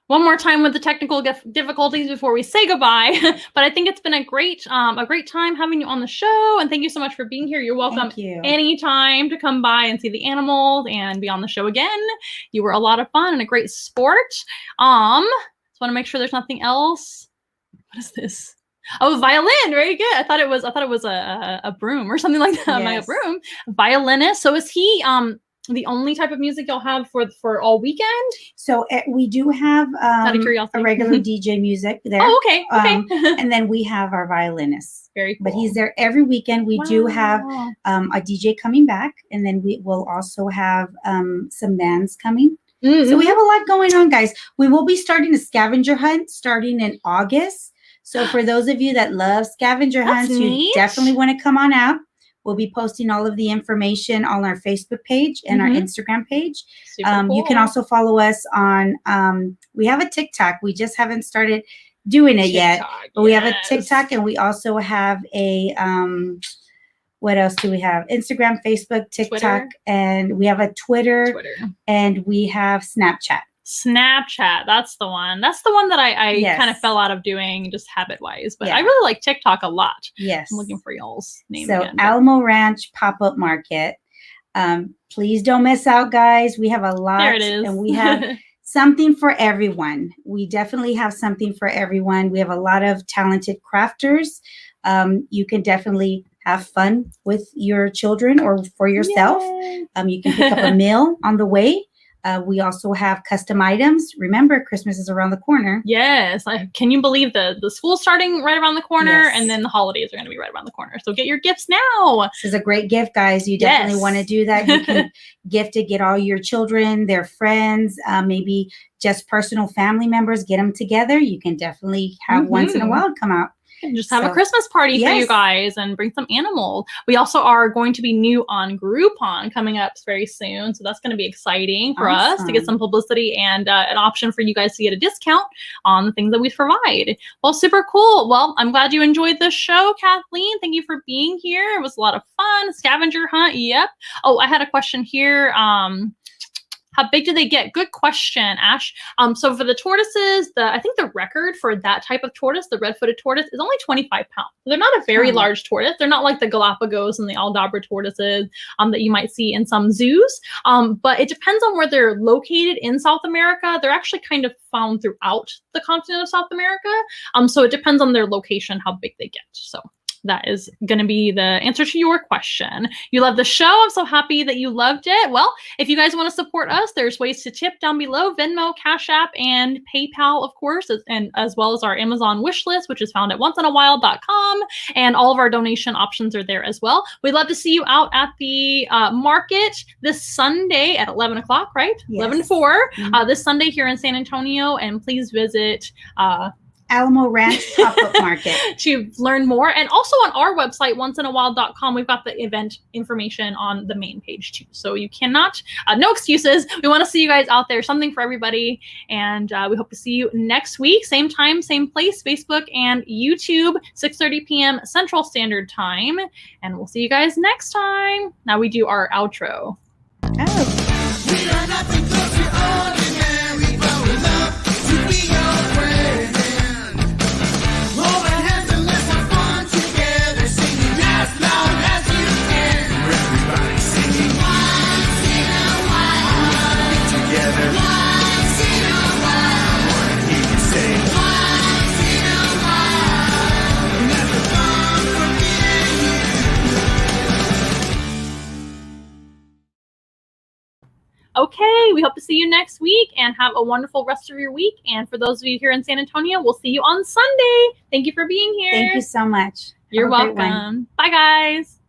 One more time with the technical difficulties before we say goodbye. But I think it's been a great time having you on the show. And thank you so much for being here. You're welcome anytime to come by and see the animals and be on the show again. You were a lot of fun and a great sport. Just want to make sure there's nothing else. What is this? Oh, violin. Very good. I thought it was a broom or something like that. Yes. Like a broom. Violinist. So is he the only type of music you'll have for all weekend? So we do have out of curiosity, a regular DJ music there. Oh, okay. And then we have our violinist. Very cool. But he's there every weekend. We do have a DJ coming back, and then we will also have some bands coming. Mm-hmm. So we have a lot going on, guys. We will be starting a scavenger hunt starting in August. So for those of you that love scavenger hunts, you definitely want to come on out. We'll be posting all of the information on our Facebook page and our Instagram page. Cool. You can also follow us on, we have a TikTok. We just haven't started doing it yet. But we have a TikTok, and we also have a, what else do we have? Instagram, Facebook, TikTok, and we have a Twitter. And we have Snapchat. Snapchat, that's the one. That's the one that I Yes. kind of fell out of doing just habit-wise. But Yeah. I really like TikTok a lot. Yes. I'm looking for y'all's name So again. Alamo Ranch Pop-Up Market. Please don't miss out, guys. We have a lot. There it is. And we have something for everyone. We definitely have something for everyone. We have a lot of talented crafters. You can definitely have fun with your children or for yourself. Yay. You can pick up a meal on the way. We also have custom items. Remember, Christmas is around the corner. Yes. Can you believe the school's starting right around the corner, Yes. and then the holidays are going to be right around the corner. So get your gifts now. This is a great gift, guys. You definitely want to do that. You can gift it, get all your children, their friends, maybe just personal family members, get them together. You can definitely have once in a while come out. And just have a Christmas party for you guys and bring some animals. We also are going to be new on Groupon coming up very soon. So that's going to be exciting for us to get some publicity and an option for you guys to get a discount on the things that we provide. Well, super cool. Well, I'm glad you enjoyed the show, Kathleen. Thank you for being here. It was a lot of fun. Scavenger hunt. Yep. Oh, I had a question here. How big do they get? Good question, Ash. So for the tortoises, I think the record for that type of tortoise, the red-footed tortoise, is only 25 pounds. They're not a very large tortoise. They're not like the Galapagos and the Aldabra tortoises that you might see in some zoos. But it depends on where they're located in South America. They're actually kind of found throughout the continent of South America. So it depends on their location, how big they get. So that is going to be the answer to your question. You love the show. I'm so happy that you loved it. Well, if you guys want to support us, there's ways to tip down below: Venmo, Cash App, and PayPal, of course, and as well as our Amazon wish list, which is found at onceinawhile.com. And all of our donation options are there as well. We'd love to see you out at the market this Sunday at 11 o'clock, right? Yes. 11 to 4 this Sunday here in San Antonio. And please visit Alamo Ranch Pop-Up Market to learn more. And also on our website, onceinawhile.com, we've got the event information on the main page too. So you cannot, no excuses. We want to see you guys out there, something for everybody. And we hope to see you next week. Same time, same place, Facebook and YouTube, 6:30 p.m. Central Standard Time. And we'll see you guys next time. Now we do our outro. Oh. We are nothing close to ordinary, but we love to be your friend. Hold our hands and let's have fun together, singing as loud as you can. Everybody singing once in a while. Together. Once in a while. I want to hear you say once in a while. And that's the fun for me and you. Okay, we hope to see you next week and have a wonderful rest of your week. And for those of you here in San Antonio, we'll see you on Sunday. Thank you for being here. Thank you so much. You're Have a great one. welcome. Bye, guys.